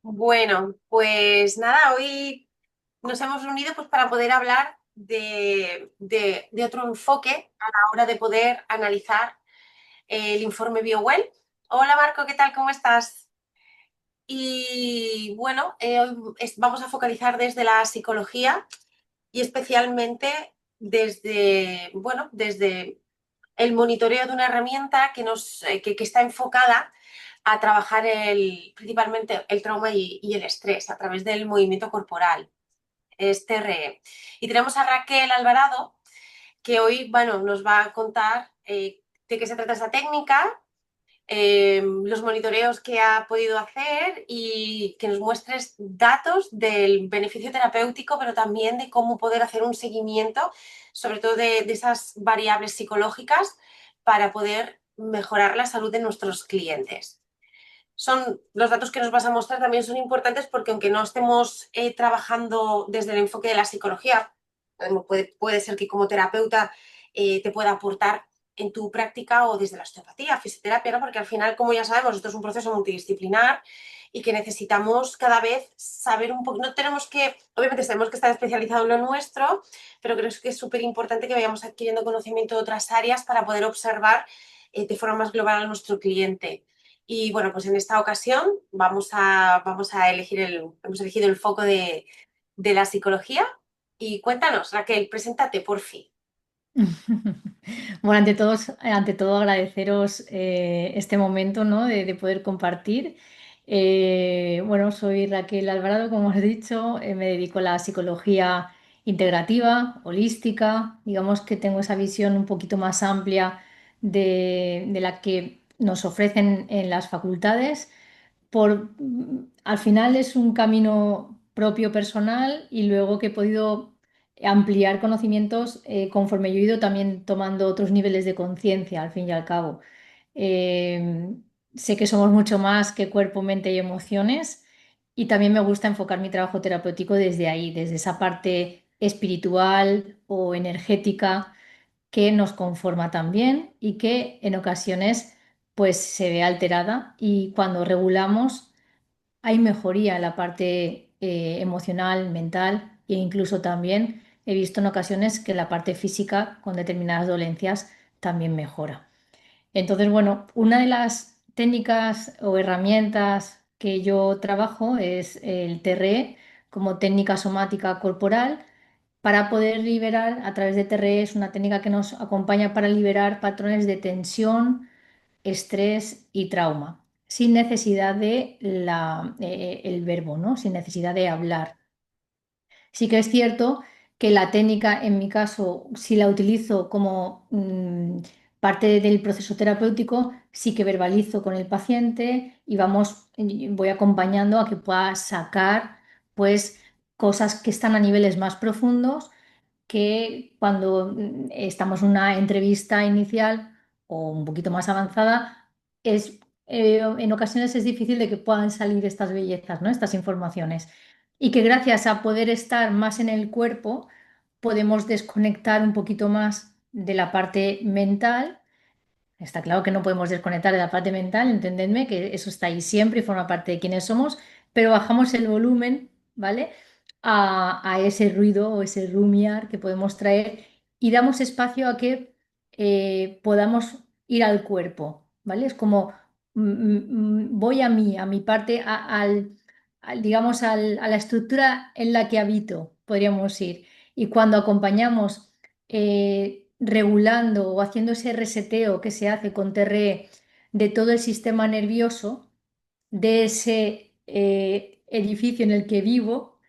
Bueno, pues nada, hoy nos hemos reunido pues para poder hablar de otro enfoque a la hora de poder analizar el informe BioWell. Hola Marco, ¿qué tal? ¿Cómo estás? Y bueno, hoy vamos a focalizar desde la psicología y especialmente desde el monitoreo de una herramienta que está enfocada a trabajar principalmente el trauma y el estrés a través del movimiento corporal, es TRE. Y tenemos a Raquel Alvarado, que hoy, bueno, nos va a contar de qué se trata esa técnica, los monitoreos que ha podido hacer y que nos muestres datos del beneficio terapéutico, pero también de cómo poder hacer un seguimiento, sobre todo de esas variables psicológicas, para poder mejorar la salud de nuestros clientes. Los datos que nos vas a mostrar también son importantes porque aunque no estemos trabajando desde el enfoque de la psicología, puede ser que como terapeuta te pueda aportar en tu práctica o desde la osteopatía, fisioterapia, ¿no? Porque al final, como ya sabemos, esto es un proceso multidisciplinar y que necesitamos cada vez saber un poco, no tenemos que, obviamente tenemos que estar especializados en lo nuestro, pero creo que es súper importante que vayamos adquiriendo conocimiento de otras áreas para poder observar de forma más global a nuestro cliente. Y bueno, pues en esta ocasión vamos a hemos elegido el foco de la psicología. Y cuéntanos, Raquel, preséntate, por fin. Bueno, ante todo agradeceros este momento, ¿no? de poder compartir. Bueno, soy Raquel Alvarado, como has dicho, me dedico a la psicología integrativa, holística. Digamos que tengo esa visión un poquito más amplia de la que nos ofrecen en las facultades al final es un camino propio personal y luego que he podido ampliar conocimientos conforme yo he ido también tomando otros niveles de conciencia, al fin y al cabo. Eh, Sé que somos mucho más que cuerpo, mente y emociones y también me gusta enfocar mi trabajo terapéutico desde ahí, desde esa parte espiritual o energética que nos conforma también y que en ocasiones pues se ve alterada y cuando regulamos hay mejoría en la parte emocional, mental e incluso también he visto en ocasiones que la parte física con determinadas dolencias también mejora. Entonces, bueno, una de las técnicas o herramientas que yo trabajo es el TRE como técnica somática corporal para poder liberar a través de TRE. Es una técnica que nos acompaña para liberar patrones de tensión, estrés y trauma, sin necesidad de el verbo, ¿no? Sin necesidad de hablar. Sí que es cierto que la técnica, en mi caso, si la utilizo como parte del proceso terapéutico, sí que verbalizo con el paciente y voy acompañando a que pueda sacar, pues, cosas que están a niveles más profundos que cuando estamos en una entrevista inicial o un poquito más avanzada, en ocasiones es difícil de que puedan salir estas bellezas, ¿no? Estas informaciones. Y que gracias a poder estar más en el cuerpo, podemos desconectar un poquito más de la parte mental. Está claro que no podemos desconectar de la parte mental, entendedme que eso está ahí siempre y forma parte de quienes somos, pero bajamos el volumen, ¿vale? A ese ruido o ese rumiar que podemos traer y damos espacio a que podamos ir al cuerpo, ¿vale? Es como voy a mí, a mi parte, digamos, a la estructura en la que habito, podríamos ir. Y cuando acompañamos regulando o haciendo ese reseteo que se hace con TRE de todo el sistema nervioso, de ese edificio en el que vivo,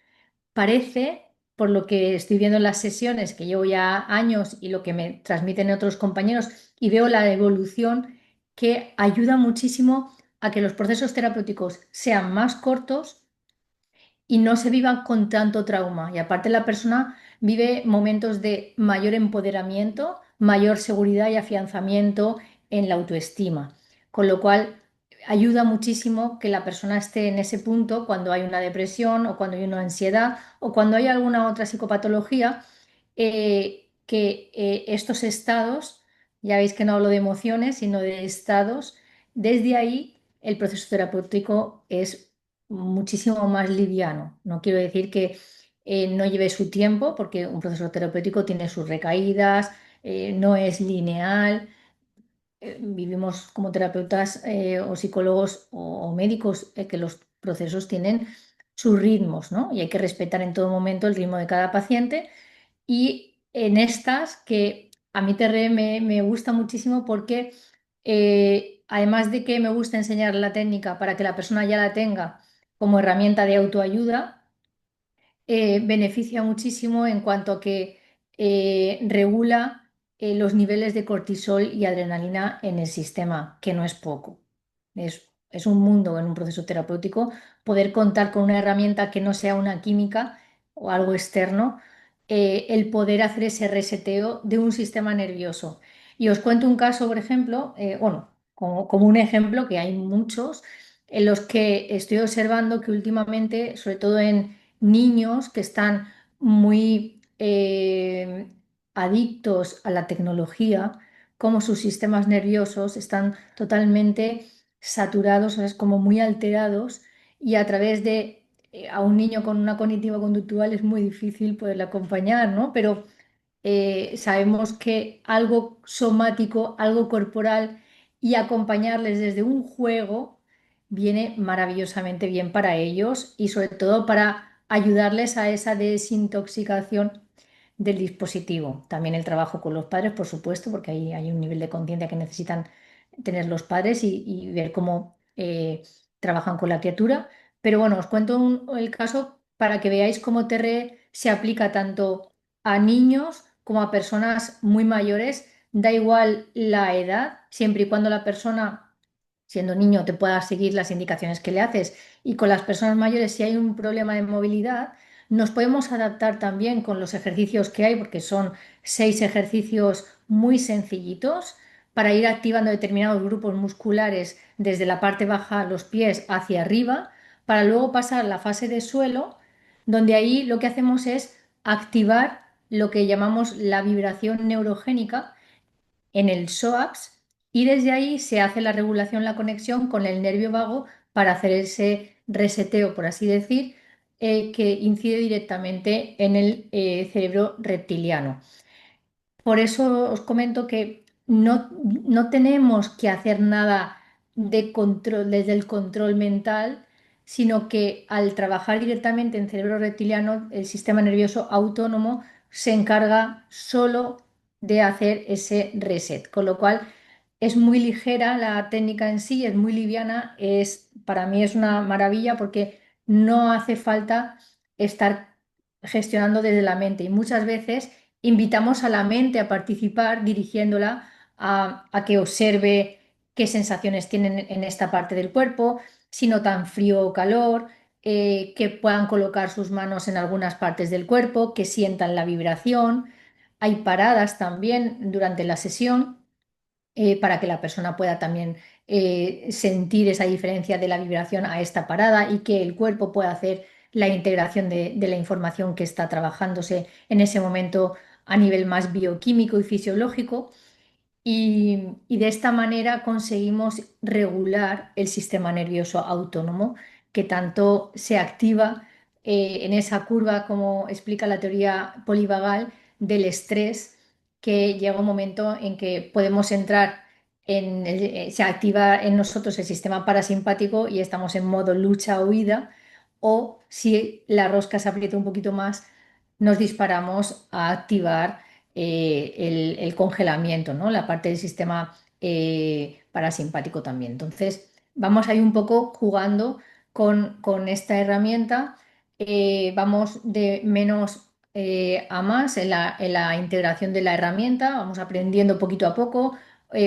parece, por lo que estoy viendo en las sesiones, que llevo ya años y lo que me transmiten otros compañeros, y veo la evolución que ayuda muchísimo a que los procesos terapéuticos sean más cortos y no se vivan con tanto trauma. Y aparte la persona vive momentos de mayor empoderamiento, mayor seguridad y afianzamiento en la autoestima. Con lo cual ayuda muchísimo que la persona esté en ese punto cuando hay una depresión o cuando hay una ansiedad o cuando hay alguna otra psicopatología, que estos estados, ya veis que no hablo de emociones, sino de estados, desde ahí el proceso terapéutico es muchísimo más liviano. No quiero decir que no lleve su tiempo, porque un proceso terapéutico tiene sus recaídas, no es lineal. Vivimos como terapeutas o psicólogos o médicos que los procesos tienen sus ritmos, ¿no? Y hay que respetar en todo momento el ritmo de cada paciente. Y en estas, que a mí TRE me gusta muchísimo porque además de que me gusta enseñar la técnica para que la persona ya la tenga como herramienta de autoayuda, beneficia muchísimo en cuanto a que regula los niveles de cortisol y adrenalina en el sistema, que no es poco. Es un mundo en un proceso terapéutico poder contar con una herramienta que no sea una química o algo externo, el poder hacer ese reseteo de un sistema nervioso. Y os cuento un caso, por ejemplo, bueno, como un ejemplo, que hay muchos, en los que estoy observando que últimamente, sobre todo en niños que están muy adictos a la tecnología, como sus sistemas nerviosos están totalmente saturados, o sea, es como muy alterados y a través de a un niño con una cognitiva conductual es muy difícil poderle acompañar, ¿no? Pero sabemos que algo somático, algo corporal y acompañarles desde un juego viene maravillosamente bien para ellos y sobre todo para ayudarles a esa desintoxicación del dispositivo. También el trabajo con los padres, por supuesto, porque ahí hay un nivel de conciencia que necesitan tener los padres y ver cómo trabajan con la criatura. Pero bueno, os cuento el caso para que veáis cómo TRE se aplica tanto a niños como a personas muy mayores, da igual la edad, siempre y cuando la persona, siendo niño, te pueda seguir las indicaciones que le haces. Y con las personas mayores, si hay un problema de movilidad, nos podemos adaptar también con los ejercicios que hay, porque son 6 ejercicios muy sencillitos para ir activando determinados grupos musculares desde la parte baja, los pies, hacia arriba, para luego pasar a la fase de suelo, donde ahí lo que hacemos es activar lo que llamamos la vibración neurogénica en el psoas y desde ahí se hace la regulación, la conexión con el nervio vago para hacer ese reseteo, por así decir, que incide directamente en el cerebro reptiliano. Por eso os comento que no tenemos que hacer nada de control, desde el control mental, sino que al trabajar directamente en cerebro reptiliano, el sistema nervioso autónomo se encarga solo de hacer ese reset. Con lo cual es muy ligera la técnica en sí, es muy liviana, para mí es una maravilla porque no hace falta estar gestionando desde la mente y muchas veces invitamos a la mente a participar dirigiéndola a que observe qué sensaciones tienen en esta parte del cuerpo, si notan frío o calor, que puedan colocar sus manos en algunas partes del cuerpo, que sientan la vibración. Hay paradas también durante la sesión para que la persona pueda también sentir esa diferencia de la vibración a esta parada y que el cuerpo pueda hacer la integración de la información que está trabajándose en ese momento a nivel más bioquímico y fisiológico. Y de esta manera conseguimos regular el sistema nervioso autónomo que tanto se activa en esa curva, como explica la teoría polivagal del estrés, que llega un momento en que podemos entrar se activa en nosotros el sistema parasimpático y estamos en modo lucha-huida, o si la rosca se aprieta un poquito más, nos disparamos a activar el congelamiento, ¿no? La parte del sistema parasimpático también. Entonces, vamos ahí un poco jugando con esta herramienta, vamos de menos a más en la integración de la herramienta, vamos aprendiendo poquito a poco,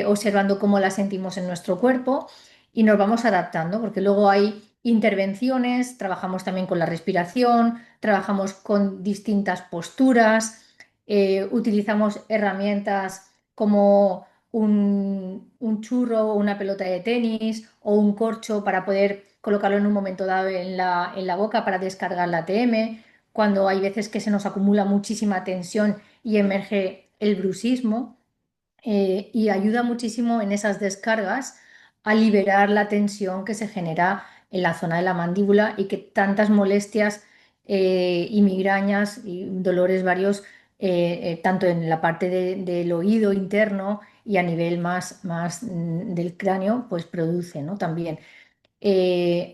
observando cómo la sentimos en nuestro cuerpo y nos vamos adaptando, porque luego hay intervenciones, trabajamos también con la respiración, trabajamos con distintas posturas, utilizamos herramientas como un churro o una pelota de tenis o un corcho para poder colocarlo en un momento dado en la boca para descargar la ATM, cuando hay veces que se nos acumula muchísima tensión y emerge el bruxismo, y ayuda muchísimo en esas descargas a liberar la tensión que se genera en la zona de la mandíbula y que tantas molestias y migrañas y dolores varios, tanto en la parte del oído interno y a nivel más del cráneo, pues produce, ¿no? También.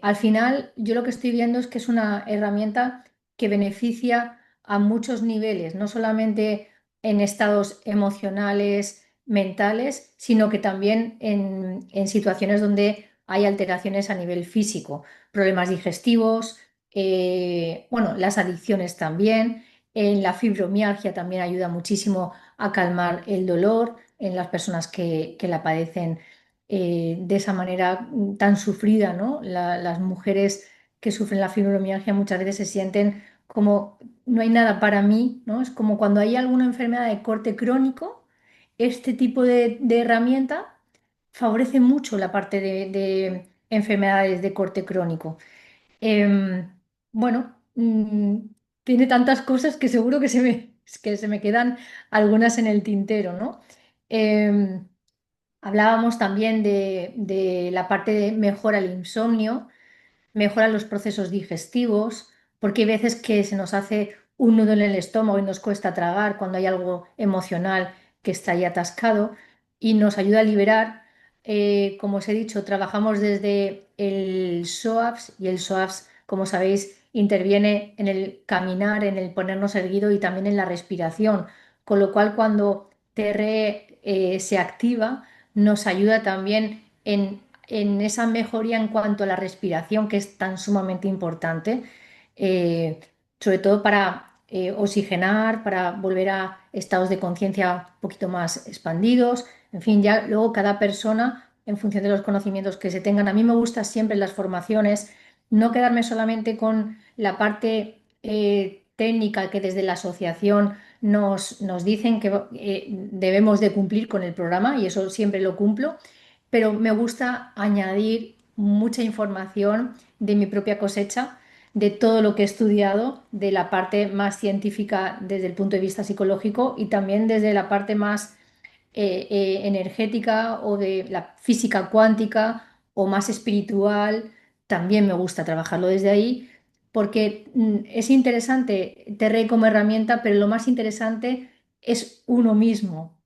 Al final, yo lo que estoy viendo es que es una herramienta que beneficia a muchos niveles, no solamente en estados emocionales, mentales, sino que también en situaciones donde hay alteraciones a nivel físico, problemas digestivos, bueno, las adicciones también, en la fibromialgia también ayuda muchísimo a calmar el dolor en las personas que la padecen de esa manera tan sufrida, ¿no? Las mujeres que sufren la fibromialgia muchas veces se sienten como no hay nada para mí, ¿no? Es como cuando hay alguna enfermedad de corte crónico, este tipo de herramienta favorece mucho la parte de enfermedades de corte crónico. Em, bueno, tiene tantas cosas que seguro que se me quedan algunas en el tintero, ¿no? Em, Hablábamos también de la parte de mejora el insomnio, mejora los procesos digestivos, porque hay veces que se nos hace un nudo en el estómago y nos cuesta tragar cuando hay algo emocional que está ahí atascado y nos ayuda a liberar. Como os he dicho, trabajamos desde el SOAPS y el SOAPS, como sabéis, interviene en el caminar, en el ponernos erguido y también en la respiración, con lo cual cuando TR se activa, nos ayuda también en esa mejoría en cuanto a la respiración, que es tan sumamente importante, eh, sobre todo para oxigenar, para volver a estados de conciencia un poquito más expandidos. En fin, ya luego cada persona, en función de los conocimientos que se tengan, a mí me gusta siempre en las formaciones no quedarme solamente con la parte técnica que desde la asociación nos dicen que debemos de cumplir con el programa y eso siempre lo cumplo, pero me gusta añadir mucha información de mi propia cosecha, de todo lo que he estudiado, de la parte más científica desde el punto de vista psicológico y también desde la parte más energética o de la física cuántica o más espiritual. También me gusta trabajarlo desde ahí porque es interesante tener como herramienta, pero lo más interesante es uno mismo.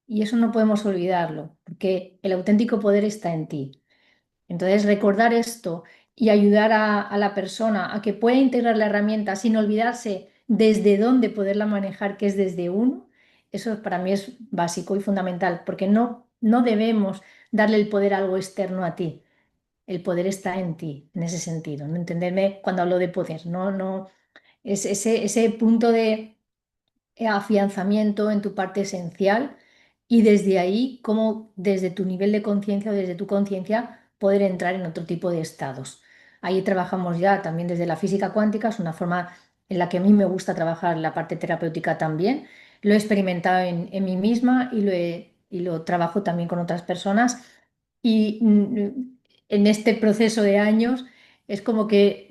Y eso no podemos olvidarlo, porque el auténtico poder está en ti. Entonces, recordar esto y ayudar a la persona a que pueda integrar la herramienta sin olvidarse desde dónde poderla manejar, que es desde uno, eso para mí es básico y fundamental, porque no debemos darle el poder a algo externo a ti. El poder está en ti, en ese sentido. No entenderme cuando hablo de poder, no, es ese punto de afianzamiento en tu parte esencial y desde ahí, cómo desde tu nivel de conciencia o desde tu conciencia poder entrar en otro tipo de estados. Ahí trabajamos ya también desde la física cuántica, es una forma en la que a mí me gusta trabajar la parte terapéutica también. Lo he experimentado en mí misma y lo trabajo también con otras personas. Y en este proceso de años es como que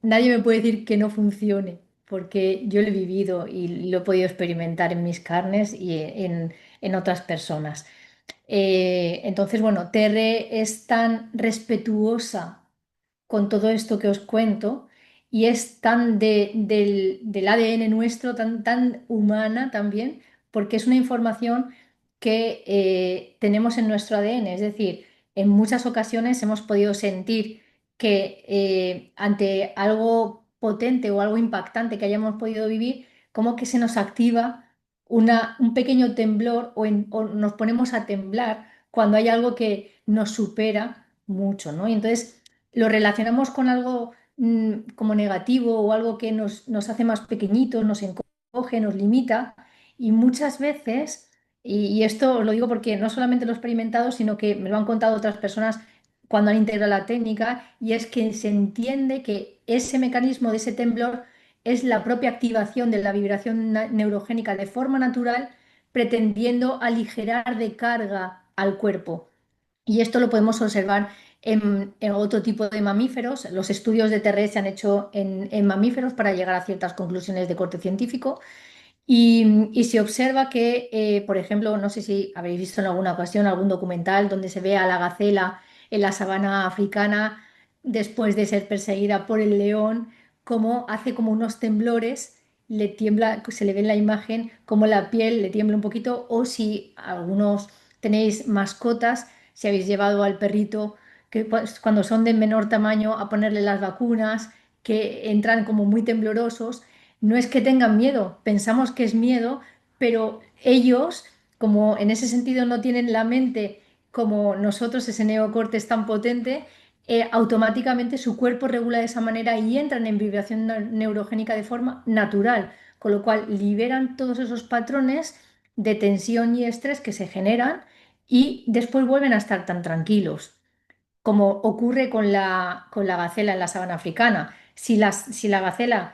nadie me puede decir que no funcione porque yo lo he vivido y lo he podido experimentar en mis carnes y en otras personas. Entonces, bueno, Terre es tan respetuosa con todo esto que os cuento y es tan del ADN nuestro, tan humana también, porque es una información que tenemos en nuestro ADN. Es decir, en muchas ocasiones hemos podido sentir que ante algo potente o algo impactante que hayamos podido vivir, como que se nos activa un pequeño temblor o nos ponemos a temblar cuando hay algo que nos supera mucho, ¿no? Y entonces lo relacionamos con algo como negativo o algo que nos hace más pequeñitos, nos encoge, nos limita y muchas veces, y esto os lo digo porque no solamente lo he experimentado, sino que me lo han contado otras personas cuando han integrado la técnica, y es que se entiende que ese mecanismo de ese temblor es la propia activación de la vibración neurogénica de forma natural, pretendiendo aligerar de carga al cuerpo. Y esto lo podemos observar en otro tipo de mamíferos. Los estudios de TRE se han hecho en mamíferos para llegar a ciertas conclusiones de corte científico. Y se observa que, por ejemplo, no sé si habéis visto en alguna ocasión algún documental donde se ve a la gacela en la sabana africana, después de ser perseguida por el león, como hace como unos temblores, le tiembla, se le ve en la imagen como la piel le tiembla un poquito, o si algunos tenéis mascotas, si habéis llevado al perrito, que pues, cuando son de menor tamaño a ponerle las vacunas, que entran como muy temblorosos, no es que tengan miedo, pensamos que es miedo, pero ellos, como en ese sentido no tienen la mente como nosotros, ese neocortes tan potente, automáticamente su cuerpo regula de esa manera y entran en vibración neurogénica de forma natural, con lo cual liberan todos esos patrones de tensión y estrés que se generan y después vuelven a estar tan tranquilos como ocurre con la gacela en la sabana africana. Si la gacela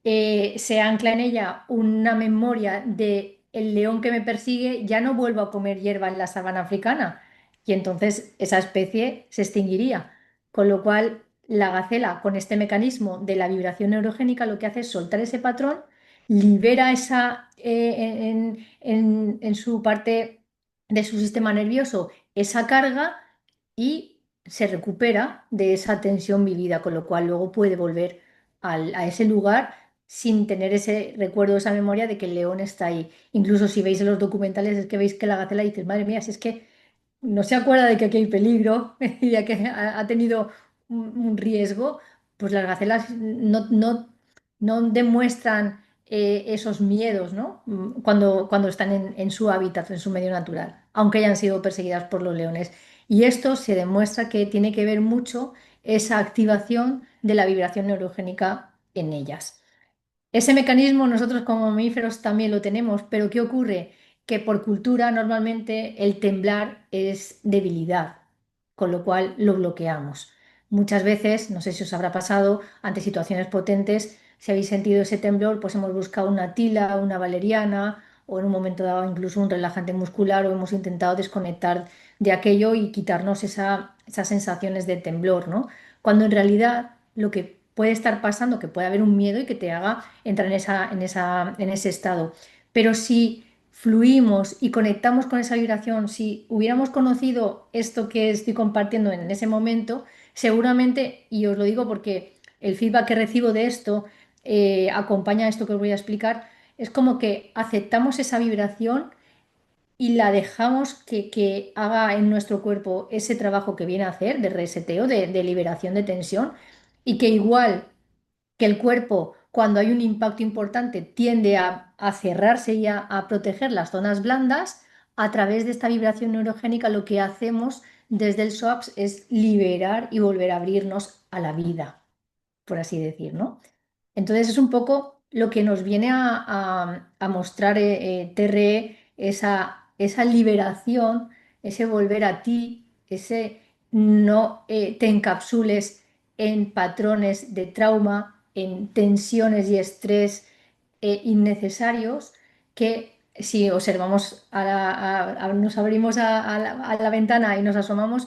se ancla en ella una memoria de el león que me persigue, ya no vuelvo a comer hierba en la sabana africana y entonces esa especie se extinguiría. Con lo cual, la gacela, con este mecanismo de la vibración neurogénica, lo que hace es soltar ese patrón, libera esa, en su parte de su sistema nervioso esa carga y se recupera de esa tensión vivida, con lo cual luego puede volver a ese lugar sin tener ese recuerdo, esa memoria de que el león está ahí. Incluso si veis en los documentales es que veis que la gacela dice, madre mía, si es que no se acuerda de que aquí hay peligro y de que ha tenido un riesgo, pues las gacelas no demuestran esos miedos, ¿no? Cuando están en su hábitat, en su medio natural, aunque hayan sido perseguidas por los leones. Y esto se demuestra que tiene que ver mucho esa activación de la vibración neurogénica en ellas. Ese mecanismo nosotros como mamíferos también lo tenemos, pero ¿qué ocurre? Que por cultura normalmente el temblar es debilidad, con lo cual lo bloqueamos. Muchas veces, no sé si os habrá pasado, ante situaciones potentes, si habéis sentido ese temblor, pues hemos buscado una tila, una valeriana o en un momento dado incluso un relajante muscular o hemos intentado desconectar de aquello y quitarnos esas sensaciones de temblor, ¿no? Cuando en realidad lo que puede estar pasando, que puede haber un miedo y que te haga entrar en ese estado. Pero si fluimos y conectamos con esa vibración, si hubiéramos conocido esto que estoy compartiendo en ese momento, seguramente, y os lo digo porque el feedback que recibo de esto acompaña a esto que os voy a explicar, es como que aceptamos esa vibración y la dejamos que haga en nuestro cuerpo ese trabajo que viene a hacer de reseteo, de liberación de tensión, y que igual que el cuerpo, cuando hay un impacto importante, tiende a cerrarse y a proteger las zonas blandas, a través de esta vibración neurogénica lo que hacemos desde el SOAPS es liberar y volver a abrirnos a la vida, por así decir, ¿no? Entonces es un poco lo que nos viene a mostrar TRE, esa liberación, ese volver a ti, ese no te encapsules en patrones de trauma, en tensiones y estrés innecesarios que si observamos, nos abrimos a la ventana y nos asomamos,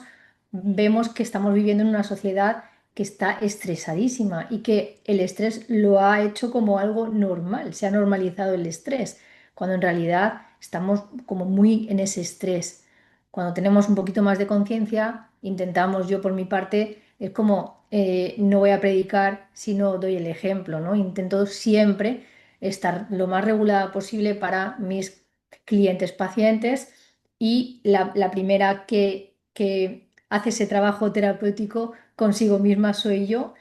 vemos que estamos viviendo en una sociedad que está estresadísima y que el estrés lo ha hecho como algo normal, se ha normalizado el estrés, cuando en realidad estamos como muy en ese estrés. Cuando tenemos un poquito más de conciencia, intentamos, yo por mi parte, es como no voy a predicar si no doy el ejemplo, ¿no? Intento siempre estar lo más regulada posible para mis clientes pacientes y la primera que hace ese trabajo terapéutico consigo misma soy yo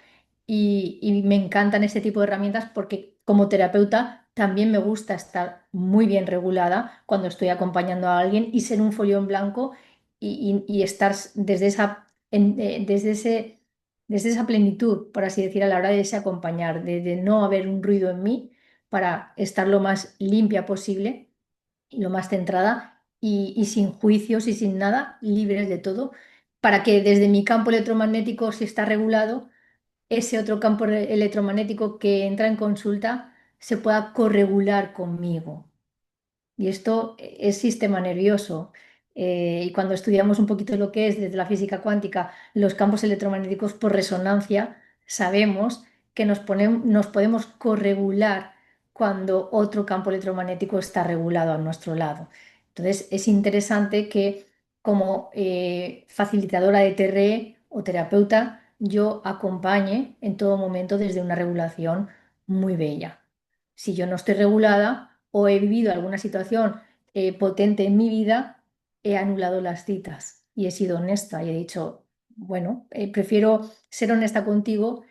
y me encantan este tipo de herramientas porque como terapeuta también me gusta estar muy bien regulada cuando estoy acompañando a alguien y ser un folio en blanco y estar desde desde esa plenitud, por así decir, a la hora de ese acompañar, de no haber un ruido en mí para estar lo más limpia posible y lo más centrada y sin juicios y sin nada, libres de todo, para que desde mi campo electromagnético, si está regulado, ese otro campo electromagnético que entra en consulta se pueda corregular conmigo. Y esto es sistema nervioso. Y cuando estudiamos un poquito lo que es desde la física cuántica los campos electromagnéticos por resonancia, sabemos que nos podemos corregular cuando otro campo electromagnético está regulado a nuestro lado. Entonces es interesante que como facilitadora de TRE o terapeuta yo acompañe en todo momento desde una regulación muy bella. Si yo no estoy regulada o he vivido alguna situación potente en mi vida, he anulado las citas y he sido honesta y he dicho, bueno, prefiero ser honesta contigo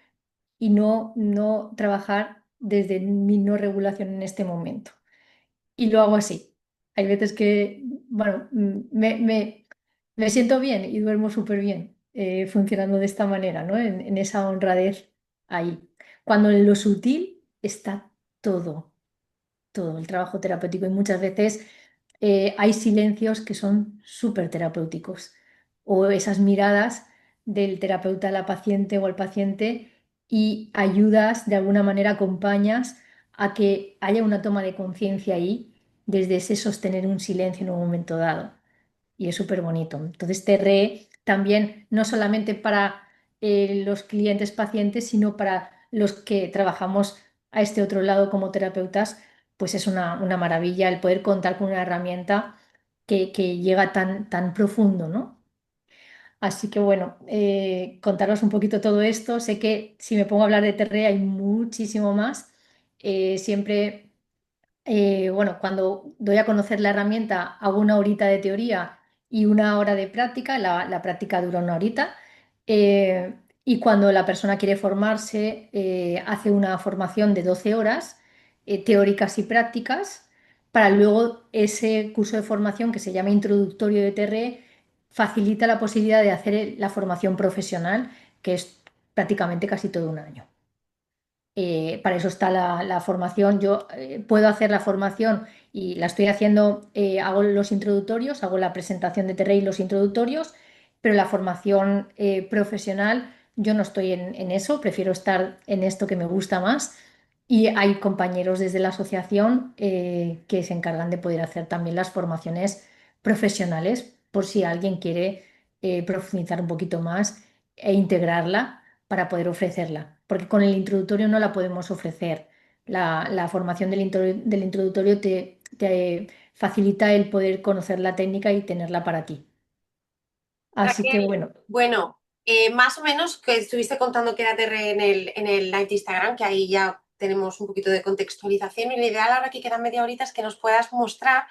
y no trabajar desde mi no regulación en este momento. Y lo hago así. Hay veces que, bueno, me siento bien y duermo súper bien funcionando de esta manera, ¿no? En esa honradez ahí. Cuando en lo sutil está todo, todo el trabajo terapéutico y muchas veces hay silencios que son súper terapéuticos o esas miradas del terapeuta a la paciente o al paciente y ayudas, de alguna manera acompañas a que haya una toma de conciencia ahí desde ese sostener un silencio en un momento dado y es súper bonito. Entonces, TRE también no solamente para los clientes pacientes, sino para los que trabajamos a este otro lado como terapeutas, pues es una maravilla el poder contar con una herramienta que llega tan profundo, ¿no? Así que bueno, contaros un poquito todo esto. Sé que si me pongo a hablar de TRE hay muchísimo más. Siempre bueno, cuando doy a conocer la herramienta, hago una horita de teoría y una hora de práctica. La práctica dura una horita. Eh, y cuando la persona quiere formarse, hace una formación de 12 horas, teóricas y prácticas, para luego ese curso de formación que se llama Introductorio de TRE, facilita la posibilidad de hacer la formación profesional, que es prácticamente casi todo un año. Para eso está la formación. Yo puedo hacer la formación y la estoy haciendo, hago los introductorios, hago la presentación de Terrey y los introductorios, pero la formación profesional yo no estoy en eso, prefiero estar en esto que me gusta más. Y hay compañeros desde la asociación que se encargan de poder hacer también las formaciones profesionales por si alguien quiere profundizar un poquito más e integrarla para poder ofrecerla, porque con el introductorio no la podemos ofrecer. La formación del introductorio te facilita el poder conocer la técnica y tenerla para ti. Así que Raquel, bueno, bueno, más o menos que estuviste contando que era TR en el live de Instagram, que ahí ya tenemos un poquito de contextualización y lo ideal ahora que queda media horita es que nos puedas mostrar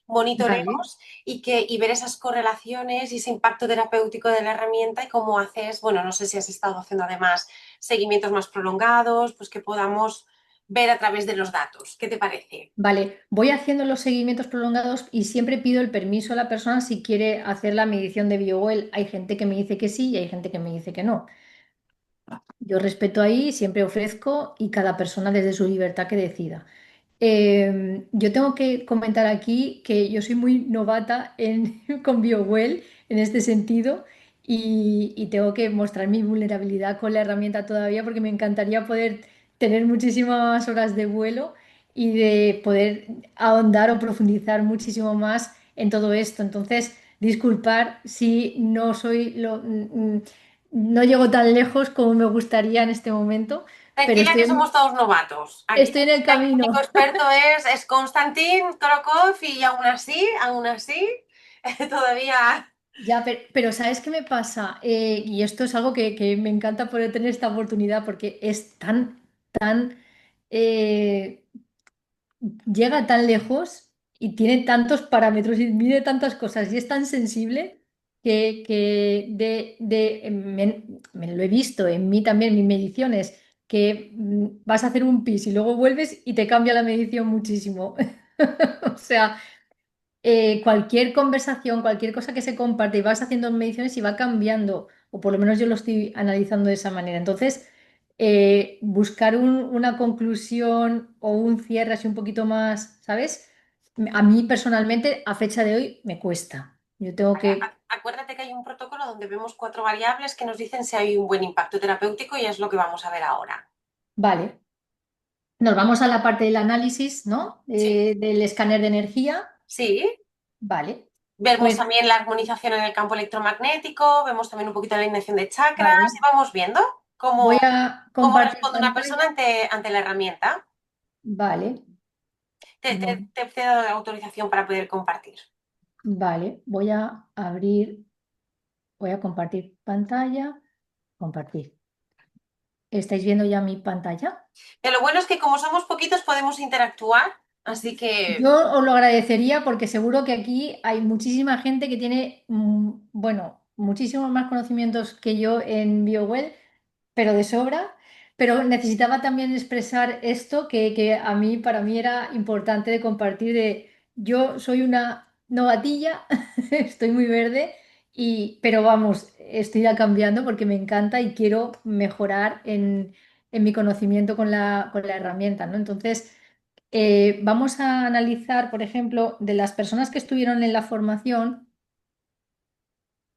vale. monitoreos y ver esas correlaciones y ese impacto terapéutico de la herramienta y cómo haces, bueno, no sé si has estado haciendo además seguimientos más prolongados, pues que podamos ver a través de los datos. ¿Qué te parece? Vale, voy haciendo los seguimientos prolongados y siempre pido el permiso a la persona si quiere hacer la medición de BioWell. Hay gente que me dice que sí y hay gente que me dice que no. Yo respeto ahí, siempre ofrezco y cada persona desde su libertad que decida. Yo tengo que comentar aquí que yo soy muy novata con BioWell en este sentido y tengo que mostrar mi vulnerabilidad con la herramienta todavía porque me encantaría poder tener muchísimas horas de vuelo y de poder ahondar o profundizar muchísimo más en todo esto. Entonces, disculpar si no soy no llego tan lejos como me gustaría en este momento, pero Tranquila que somos todos novatos. Aquí estoy en el el único camino. experto es Konstantin Kolokov y aún así, todavía... Ya, pero ¿sabes qué me pasa? Y esto es algo que me encanta poder tener esta oportunidad porque es tan, eh, llega tan lejos y tiene tantos parámetros y mide tantas cosas y es tan sensible que me lo he visto en mí también, en mis mediciones, que vas a hacer un pis y luego vuelves y te cambia la medición muchísimo. O sea, cualquier conversación, cualquier cosa que se comparte y vas haciendo mediciones y va cambiando, o por lo menos yo lo estoy analizando de esa manera. Entonces, buscar una conclusión o un cierre así un poquito más, ¿sabes? A mí personalmente, a fecha de hoy, me cuesta. Yo tengo que, Acuérdate que hay un protocolo donde vemos cuatro variables que nos dicen si hay un buen impacto terapéutico y es lo que vamos a ver ahora. vale, nos vamos a la parte del análisis, ¿no? Sí, Del escáner de energía. sí. Vale, Vemos pues también la armonización en el campo electromagnético, vemos también un poquito la alineación de chakras vale. y vamos viendo Voy cómo, a cómo compartir responde una persona pantalla. ante la herramienta. Vale. Te cedo la autorización para poder compartir. Vale, voy a abrir, voy a compartir pantalla. compartir. ¿Estáis viendo ya mi pantalla? Lo bueno es que como somos poquitos podemos interactuar, así que, Yo os lo agradecería porque seguro que aquí hay muchísima gente que tiene, bueno, muchísimos más conocimientos que yo en BioWell, pero de sobra. Pero necesitaba también expresar esto que a mí, para mí era importante de compartir de yo soy una novatilla, estoy muy verde, pero vamos, estoy ya cambiando porque me encanta y quiero mejorar en mi conocimiento con la herramienta, ¿no? Entonces, vamos a analizar, por ejemplo, de las personas que estuvieron en la formación,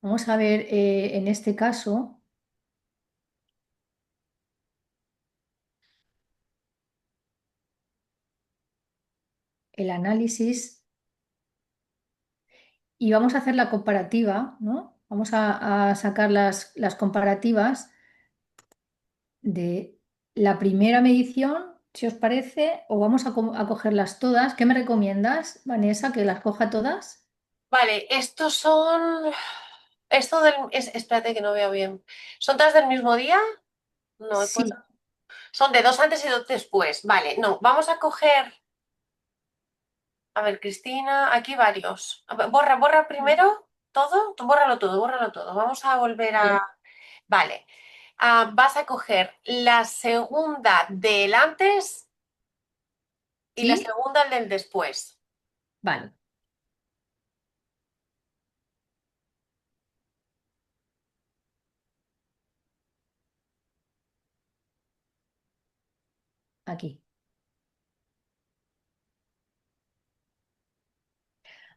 vamos a ver en este caso el análisis y vamos a hacer la comparativa, ¿no? Vamos a sacar las comparativas de la primera medición, si os parece, o vamos a cogerlas todas. ¿Qué me recomiendas, Vanessa, que las coja todas? vale, estos son, espérate que no veo bien. ¿Son todas del mismo día? No, Sí, son de dos antes y dos después. Vale, no, vamos a coger, a ver, Cristina, aquí varios. A ver, borra primero todo, tú bórralo todo, bórralo todo. Vamos a volver a, vale, vale. Vas a coger la segunda del antes y la sí, segunda del después. vale, aquí.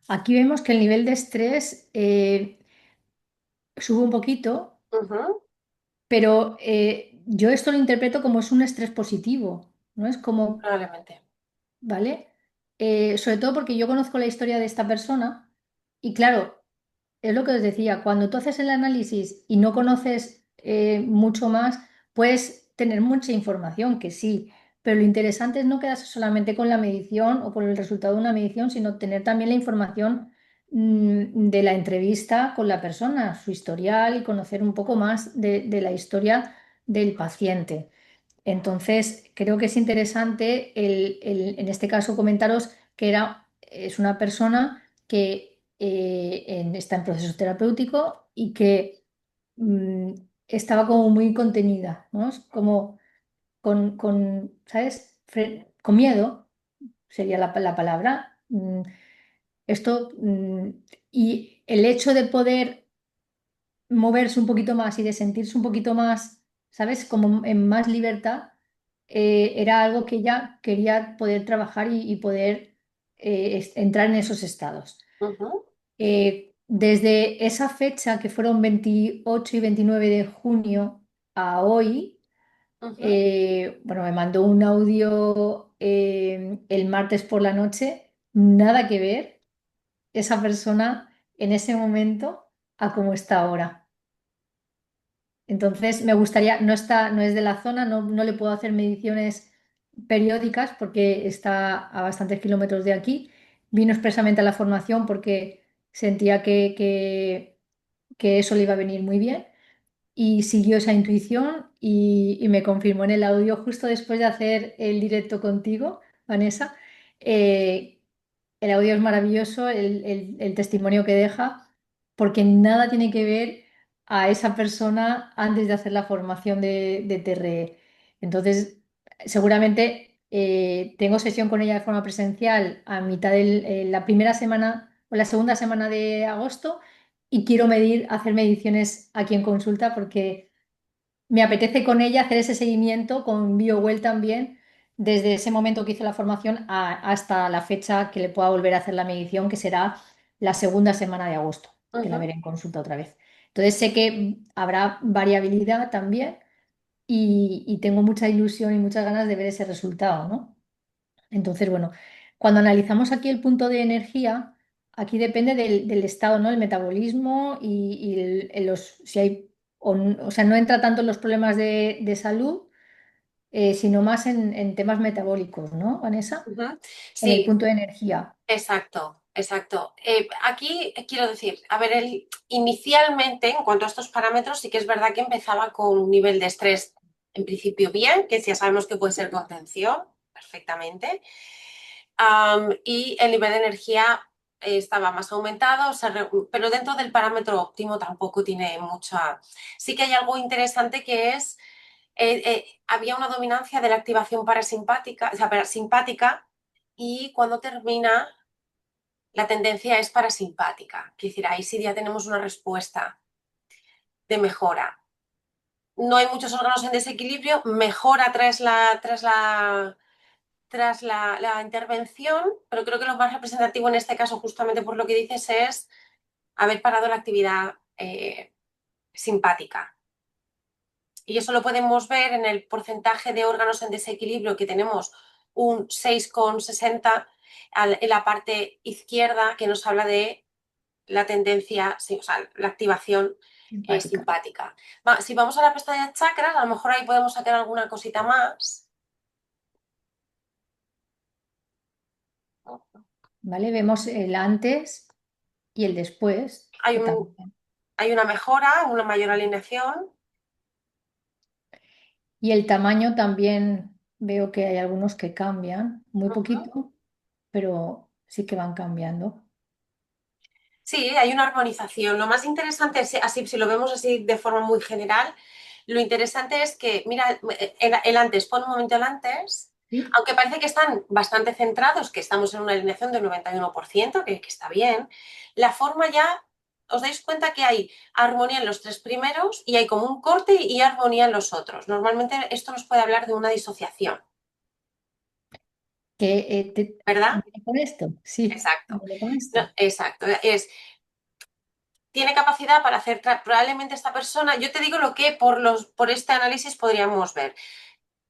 Aquí vemos que el nivel de estrés sube un poquito, Ujú, pero yo esto lo interpreto como es un estrés positivo, ¿no? Es como, probablemente. ¿vale? Sobre todo porque yo conozco la historia de esta persona y claro, es lo que os decía, cuando tú haces el análisis y no conoces mucho más, puedes tener mucha información, que sí, pero lo interesante es no quedarse solamente con la medición o con el resultado de una medición, sino tener también la información de la entrevista con la persona, su historial y conocer un poco más de la historia del paciente. Entonces, creo que es interesante en este caso comentaros que es una persona que está en proceso terapéutico y que mm, estaba como muy contenida, ¿no? Es como ¿sabes? Con miedo sería la palabra. Esto, y el hecho de poder moverse un poquito más y de sentirse un poquito más, ¿sabes? Como en más libertad, era algo que ella quería poder trabajar y poder entrar en esos estados. Ujú, Desde esa fecha, que fueron 28 y 29 de junio a hoy, ujú, bueno, me mandó un audio el martes por la noche, nada que ver esa persona en ese momento a cómo está ahora. Entonces, me gustaría, no está, no es de la zona, no le puedo hacer mediciones periódicas porque está a bastantes kilómetros de aquí. Vino expresamente a la formación porque sentía que eso le iba a venir muy bien y siguió esa intuición y me confirmó en el audio justo después de hacer el directo contigo, Vanessa. eh, el audio es maravilloso, el testimonio que deja, porque nada tiene que ver a esa persona antes de hacer la formación de TRE. Entonces, seguramente tengo sesión con ella de forma presencial a mitad de la primera semana o la segunda semana de agosto y quiero hacer mediciones aquí en consulta porque me apetece con ella hacer ese seguimiento con BioWell también, desde ese momento que hizo la formación hasta la fecha que le pueda volver a hacer la medición, que será la segunda semana de agosto, que la ujú, veré en consulta otra vez. Entonces sé que habrá variabilidad también y tengo mucha ilusión y muchas ganas de ver ese resultado, ¿no? Entonces, bueno, cuando analizamos aquí el punto de energía, aquí depende del estado, ¿no? El metabolismo y si hay, o sea, no entra tanto en los problemas de salud, sino más en temas metabólicos, ¿no, Vanessa? Ujú. En el Sí, punto de energía. exacto, exacto. Aquí quiero decir, a ver, inicialmente, en cuanto a estos parámetros, sí que es verdad que empezaba con un nivel de estrés en principio bien, que ya sabemos que puede ser contención perfectamente. Y el nivel de energía estaba más aumentado, pero dentro del parámetro óptimo tampoco tiene mucha. Sí que hay algo interesante que es, había una dominancia de la activación parasimpática, o sea, parasimpática, y cuando termina la tendencia es parasimpática, es decir, ahí sí ya tenemos una respuesta de mejora. No hay muchos órganos en desequilibrio, mejora tras la intervención, pero creo que lo más representativo en este caso, justamente por lo que dices, es haber parado la actividad simpática. Y eso lo podemos ver en el porcentaje de órganos en desequilibrio, que tenemos un 6,60 en la parte izquierda, que nos habla de la tendencia, sí, o sea, la activación Simpática. simpática. Si vamos a la pestaña chakras, a lo mejor ahí podemos sacar alguna cosita más. ¿Vale? Vemos el antes y el después, Hay, que un, también. hay una mejora, una mayor alineación. Y el tamaño también veo que hay algunos que cambian, muy poquito, pero sí que van cambiando. Sí, hay una armonización. Lo más interesante, así, si lo vemos así de forma muy general, lo interesante es que, mira, el antes, pon un momento el antes, ¿Sí? aunque parece que están bastante centrados, que estamos en una alineación del 91%, que está bien, la forma ya, os dais cuenta que hay armonía en los tres primeros y hay como un corte y armonía en los otros. Normalmente esto nos puede hablar de una disociación, ¿Que ¿verdad? viene con esto? Sí, Exacto. viene con No, esto. exacto. Tiene capacidad para hacer, probablemente esta persona, yo te digo lo que por este análisis podríamos ver.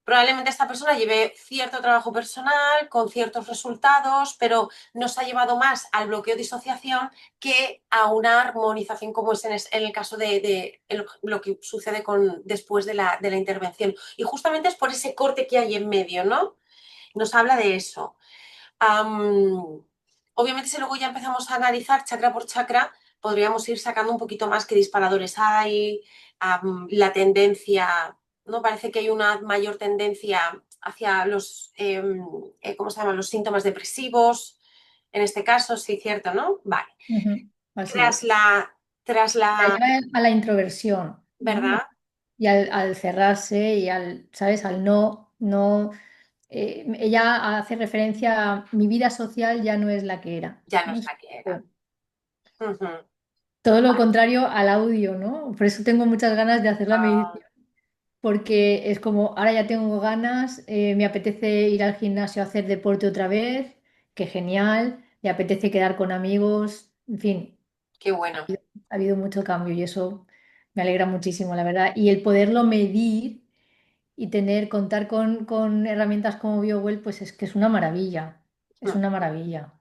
Probablemente esta persona lleve cierto trabajo personal con ciertos resultados, pero nos ha llevado más al bloqueo disociación que a una armonización como es en el caso de lo que sucede después de la intervención. Y justamente es por ese corte que hay en medio, ¿no? Nos habla de eso. Obviamente, si luego ya empezamos a analizar chakra por chakra, podríamos ir sacando un poquito más qué disparadores hay, la tendencia, ¿no? Parece que hay una mayor tendencia hacia ¿cómo se llaman? Los síntomas depresivos, en este caso, sí, cierto, ¿no? Vale. Ujú. Así Tras es. la, tras La la, lleva a la introversión, ¿no? ¿verdad? Y al cerrarse y al, ¿sabes? Al no, ella hace referencia a mi vida social ya no es la que era, Ya no ¿no? es la que era. Ujú. Todo lo contrario al audio, ¿no? Por eso tengo muchas ganas de hacer la Ah, meditación, porque es como, ahora ya tengo ganas, me apetece ir al gimnasio a hacer deporte otra vez, qué genial, me apetece quedar con amigos, en fin, qué bueno. ha habido mucho cambio y eso me alegra muchísimo, la verdad. Y el poderlo medir y contar con herramientas como BioWell, pues es que es una maravilla, es Mm. una maravilla.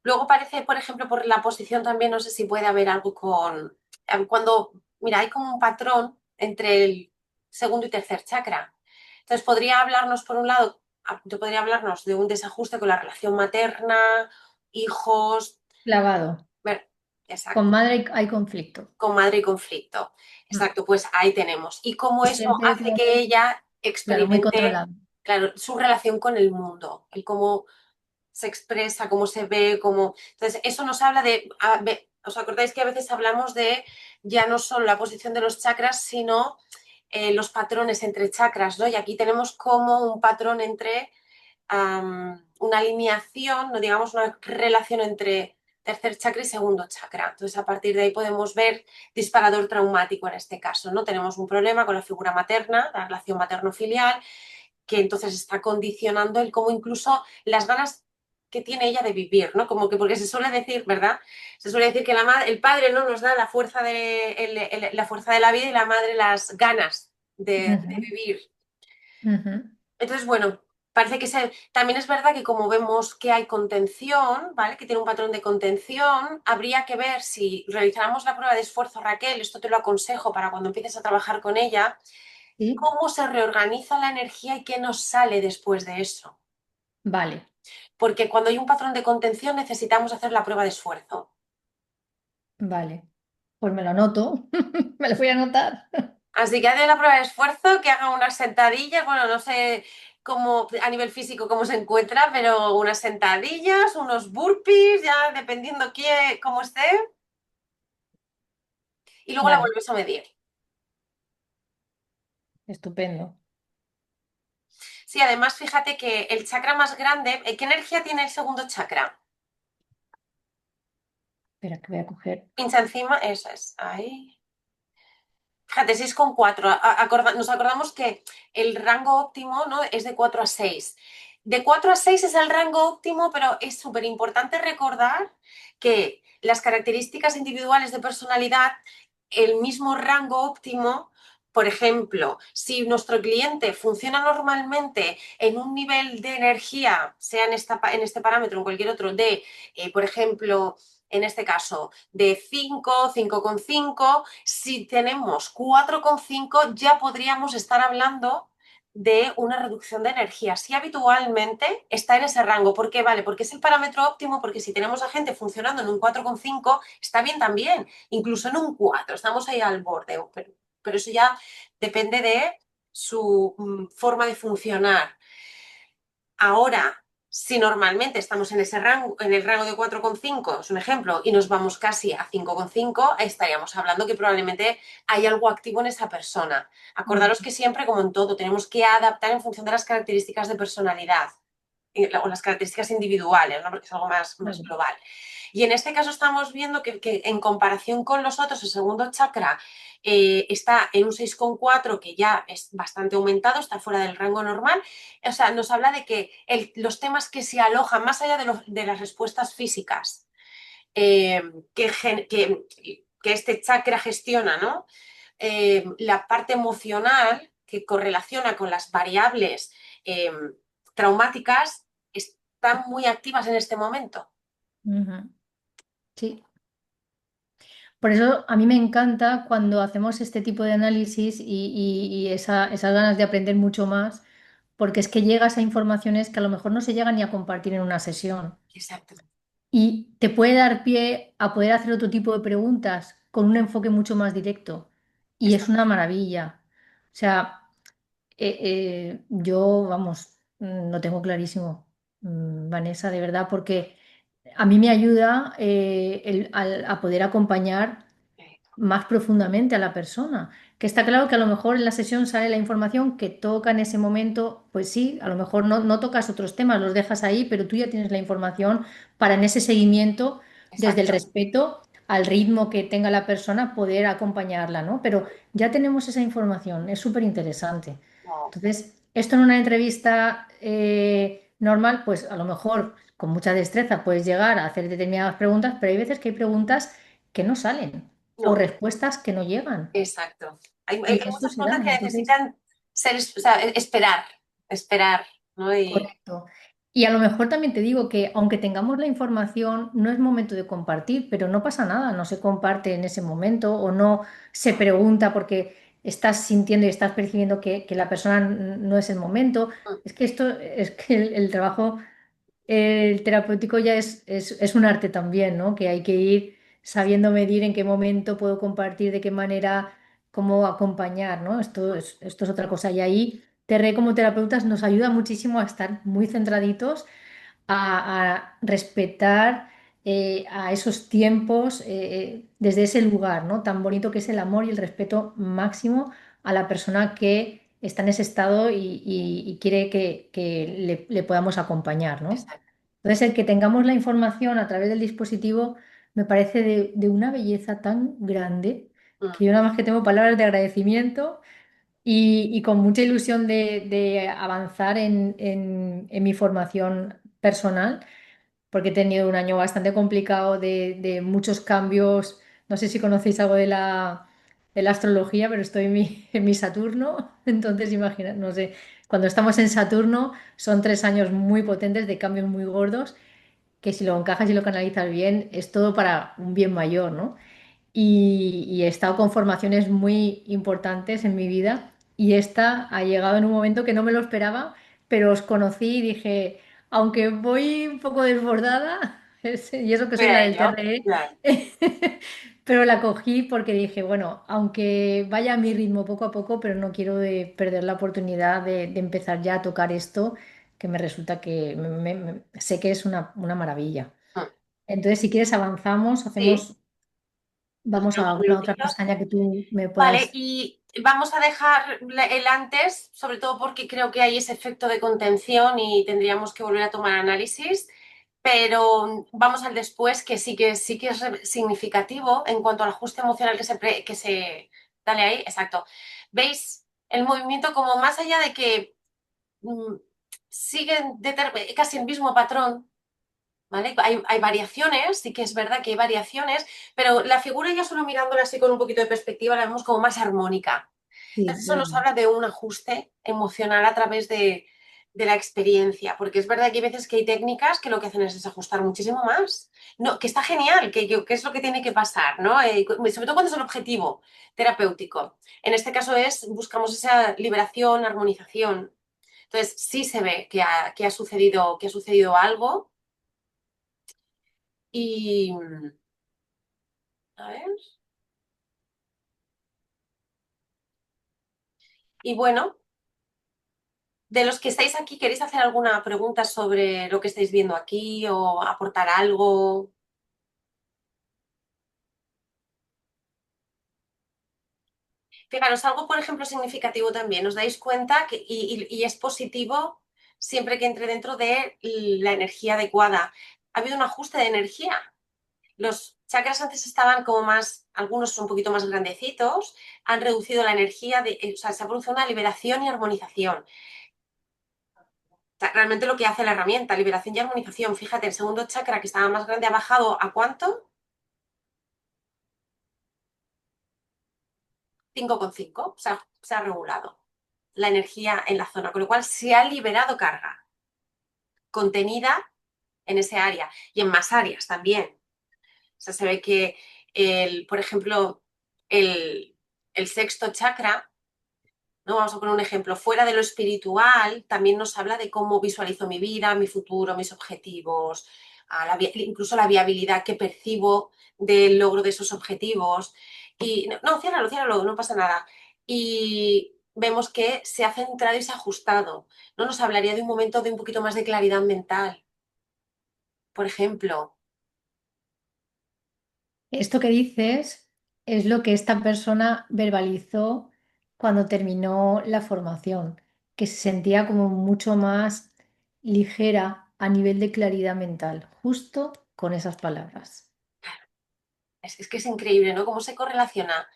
Luego parece, por ejemplo, por la posición también, no sé si puede haber algo con, cuando, mira, hay como un patrón entre el segundo y tercer chakra. Entonces, podría hablarnos, por un lado, podría hablarnos de un desajuste con la relación materna, hijos, Clavado. ver- Con exacto, madre hay conflicto. con madre y conflicto. Mm. Exacto, pues ahí tenemos. Y cómo eso Siente hace como, que ella claro, muy experimente, controlado. claro, su relación con el mundo, el cómo se expresa, cómo se ve, cómo... Entonces, eso nos habla de... ¿Os acordáis que a veces hablamos de ya no solo la posición de los chakras, sino los patrones entre chakras, ¿no? Y aquí tenemos como un patrón entre una alineación, no digamos una relación entre tercer chakra y segundo chakra. Entonces, a partir de ahí podemos ver disparador traumático en este caso, ¿no? Tenemos un problema con la figura materna, la relación materno-filial, que entonces está condicionando el cómo incluso las ganas que tiene ella de vivir, ¿no? Como que porque se suele decir, ¿verdad? Se suele decir que el padre no nos da la fuerza la fuerza de la vida y la madre las ganas de Ujú, vivir. ujú. Entonces, bueno, parece que también es verdad que como vemos que hay contención, ¿vale? Que tiene un patrón de contención, habría que ver si realizáramos la prueba de esfuerzo, Raquel, esto te lo aconsejo para cuando empieces a trabajar con ella, Sí, cómo se reorganiza la energía y qué nos sale después de eso. vale, Porque cuando hay un patrón de contención necesitamos hacer la prueba de esfuerzo. vale. Pues me lo anoto, me lo voy a anotar. Así que hace la prueba de esfuerzo, que haga unas sentadillas, bueno, no sé cómo a nivel físico cómo se encuentra, pero unas sentadillas, unos burpees, ya dependiendo cómo esté, y luego la Vale, vuelves a medir. estupendo. Sí, además fíjate que el chakra más grande, ¿qué energía tiene el segundo chakra? Espera, que voy a coger. Pincha encima, eso es, ahí. Fíjate, 6,4. Nos acordamos que el rango óptimo, ¿no? Es de 4 a 6. De 4 a 6 es el rango óptimo, pero es súper importante recordar que las características individuales de personalidad, el mismo rango óptimo, por ejemplo, si nuestro cliente funciona normalmente en un nivel de energía, sea en este parámetro o en cualquier otro, por ejemplo, en este caso, de 5, 5,5, si tenemos 4,5 ya podríamos estar hablando de una reducción de energía. Si habitualmente está en ese rango, ¿por qué? Vale, porque es el parámetro óptimo, porque si tenemos a gente funcionando en un 4,5 está bien también, incluso en un 4 estamos ahí al borde, pero eso ya depende de su forma de funcionar. Ahora, si normalmente estamos en ese rango, en el rango de 4,5, es un ejemplo, y nos vamos casi a 5,5, estaríamos hablando que probablemente hay algo activo en esa persona. Acordaros Mm, que siempre, como en todo, tenemos que adaptar en función de las características de personalidad o las características individuales, ¿no? Porque es algo más vale. global. Y en este caso estamos viendo que en comparación con los otros, el segundo chakra está en un 6,4 que ya es bastante aumentado, está fuera del rango normal. O sea, nos habla de que los temas que se alojan más allá de las respuestas físicas eh, que, que, este chakra gestiona, ¿no? La parte emocional que correlaciona con las variables eh, traumáticas están muy activas en este momento. Ujú. Sí. Por eso a mí me encanta cuando hacemos este tipo de análisis y esas ganas de aprender mucho más, porque es que llegas a informaciones que a lo mejor no se llegan ni a compartir en una sesión. Exacto. Y te puede dar pie a poder hacer otro tipo de preguntas con un enfoque mucho más directo. Y es una Exacto. maravilla. O sea, yo, vamos, lo tengo clarísimo, Vanessa, de verdad, porque a mí me ayuda a poder acompañar más profundamente a la persona. Que está claro que a lo mejor en la sesión sale la información que toca en ese momento, pues sí, a lo mejor no tocas otros temas, los dejas ahí, pero tú ya tienes la información para en ese seguimiento, desde el Exacto. respeto al ritmo que tenga la persona, poder acompañarla, ¿no? Pero ya tenemos esa información, es súper interesante. No, Entonces, esto en una entrevista normal, pues a lo mejor con mucha destreza puedes llegar a hacer determinadas preguntas, pero hay veces que hay preguntas que no salen o no, respuestas que no llegan. exacto. Hay Y esto muchas se preguntas da. que Entonces, necesitan o sea, esperar, ¿no? correcto. Y a lo mejor también te digo que aunque tengamos la información, no es momento de compartir, pero no pasa nada, no se comparte en ese momento o no se pregunta porque estás sintiendo y estás percibiendo que la persona no es el momento. Es que esto es que el trabajo el terapéutico ya es un arte también, ¿no? Que hay que ir sabiendo medir en qué momento puedo compartir, de qué manera, cómo acompañar, ¿no? Esto es otra cosa. Y ahí Terré como terapeutas nos ayuda muchísimo a estar muy centraditos, a respetar a esos tiempos desde ese lugar, ¿no? Tan bonito que es el amor y el respeto máximo a la persona que está en ese estado y quiere que le podamos acompañar, ¿no? Exacto. Entonces, el que tengamos la información a través del dispositivo me parece de una belleza tan grande Mm, que yo nada más que tengo palabras de agradecimiento y con mucha ilusión de avanzar en mi formación personal, porque he tenido un año bastante complicado de muchos cambios. No sé si conocéis algo de la astrología, pero estoy en mi Saturno, entonces imagina, no sé, cuando estamos en Saturno son 3 años muy potentes de cambios muy gordos que si lo encajas y lo canalizas bien, es todo para un bien mayor, ¿no? Y he estado con formaciones muy importantes en mi vida y esta ha llegado en un momento que no me lo esperaba, pero os conocí y dije, aunque voy un poco desbordada, y eso que soy la Mira del ello, TRE, claro. pero la cogí porque dije, bueno, aunque vaya a mi ritmo poco a poco, pero no quiero perder la oportunidad de empezar ya a tocar esto, que me resulta que sé que es una maravilla. Mm. Entonces, si quieres, avanzamos, Sí, nos vamos a ponemos alguna otra minutillos. pestaña que tú me Vale, puedas. y vamos a dejar el antes, sobre todo porque creo que hay ese efecto de contención y tendríamos que volver a tomar análisis, pero vamos al después, que sí que es significativo en cuanto al ajuste emocional que se dale ahí, exacto. ¿Veis el movimiento como más allá de que mm, siguen casi el mismo patrón? ¿Vale? Hay variaciones, sí que es verdad que hay variaciones, pero la figura ya solo mirándola así con un poquito de perspectiva la vemos como más armónica. Sí, Entonces eso nos verdad. habla de un ajuste emocional a través de la experiencia, porque es verdad que hay veces que hay técnicas que lo que hacen es desajustar muchísimo más. No, que está genial, que es lo que tiene que pasar, ¿no? Sobre todo cuando es un objetivo terapéutico. En este caso buscamos esa liberación, armonización. Entonces sí se ve que ha sucedido algo y, a ver. Y bueno, de los que estáis aquí, ¿queréis hacer alguna pregunta sobre lo que estáis viendo aquí o aportar algo? Fijaros, algo, por ejemplo, significativo también. Os dais cuenta y es positivo siempre que entre dentro de la energía adecuada. Ha habido un ajuste de energía. Los chakras antes estaban como más, algunos son un poquito más grandecitos, han reducido la energía, o sea, se ha producido una liberación y armonización. Sea, realmente lo que hace la herramienta, liberación y armonización. Fíjate, el segundo chakra que estaba más grande ha bajado ¿a cuánto? 5,5. Se ha regulado la energía en la zona, con lo cual se ha liberado carga contenida en ese área y en más áreas también. O sea, se ve que, por ejemplo, el, el sexto chakra, ¿no? Vamos a poner un ejemplo, fuera de lo espiritual, también nos habla de cómo visualizo mi vida, mi futuro, mis objetivos, incluso la viabilidad que percibo del logro de esos objetivos. Y no, ciérralo, ciérralo, no pasa nada. Y vemos que se ha centrado y se ha ajustado. ¿No? Nos hablaría de un momento de un poquito más de claridad mental, por ejemplo. Esto que dices es lo que esta persona verbalizó cuando terminó la formación, que se sentía como mucho más ligera a nivel de claridad mental, justo con esas palabras. Es que es increíble, ¿no? Cómo se correlaciona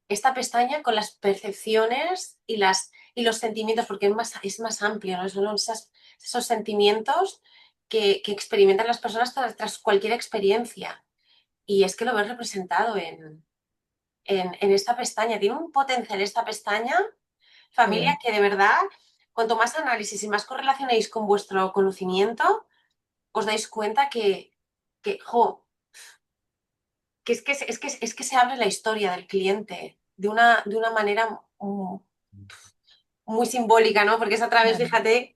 esta pestaña con las percepciones y los sentimientos, porque es más amplio, ¿no? Son esos sentimientos que experimentan las personas tras cualquier experiencia. Y es que lo ves representado en esta pestaña. Tiene un potencial esta pestaña, familia, Sí. que de verdad, cuanto más análisis y más correlacionéis con vuestro conocimiento, os dais cuenta jo, que se abre la historia del cliente de una manera muy simbólica, ¿no? Porque es a través, Claro. fíjate,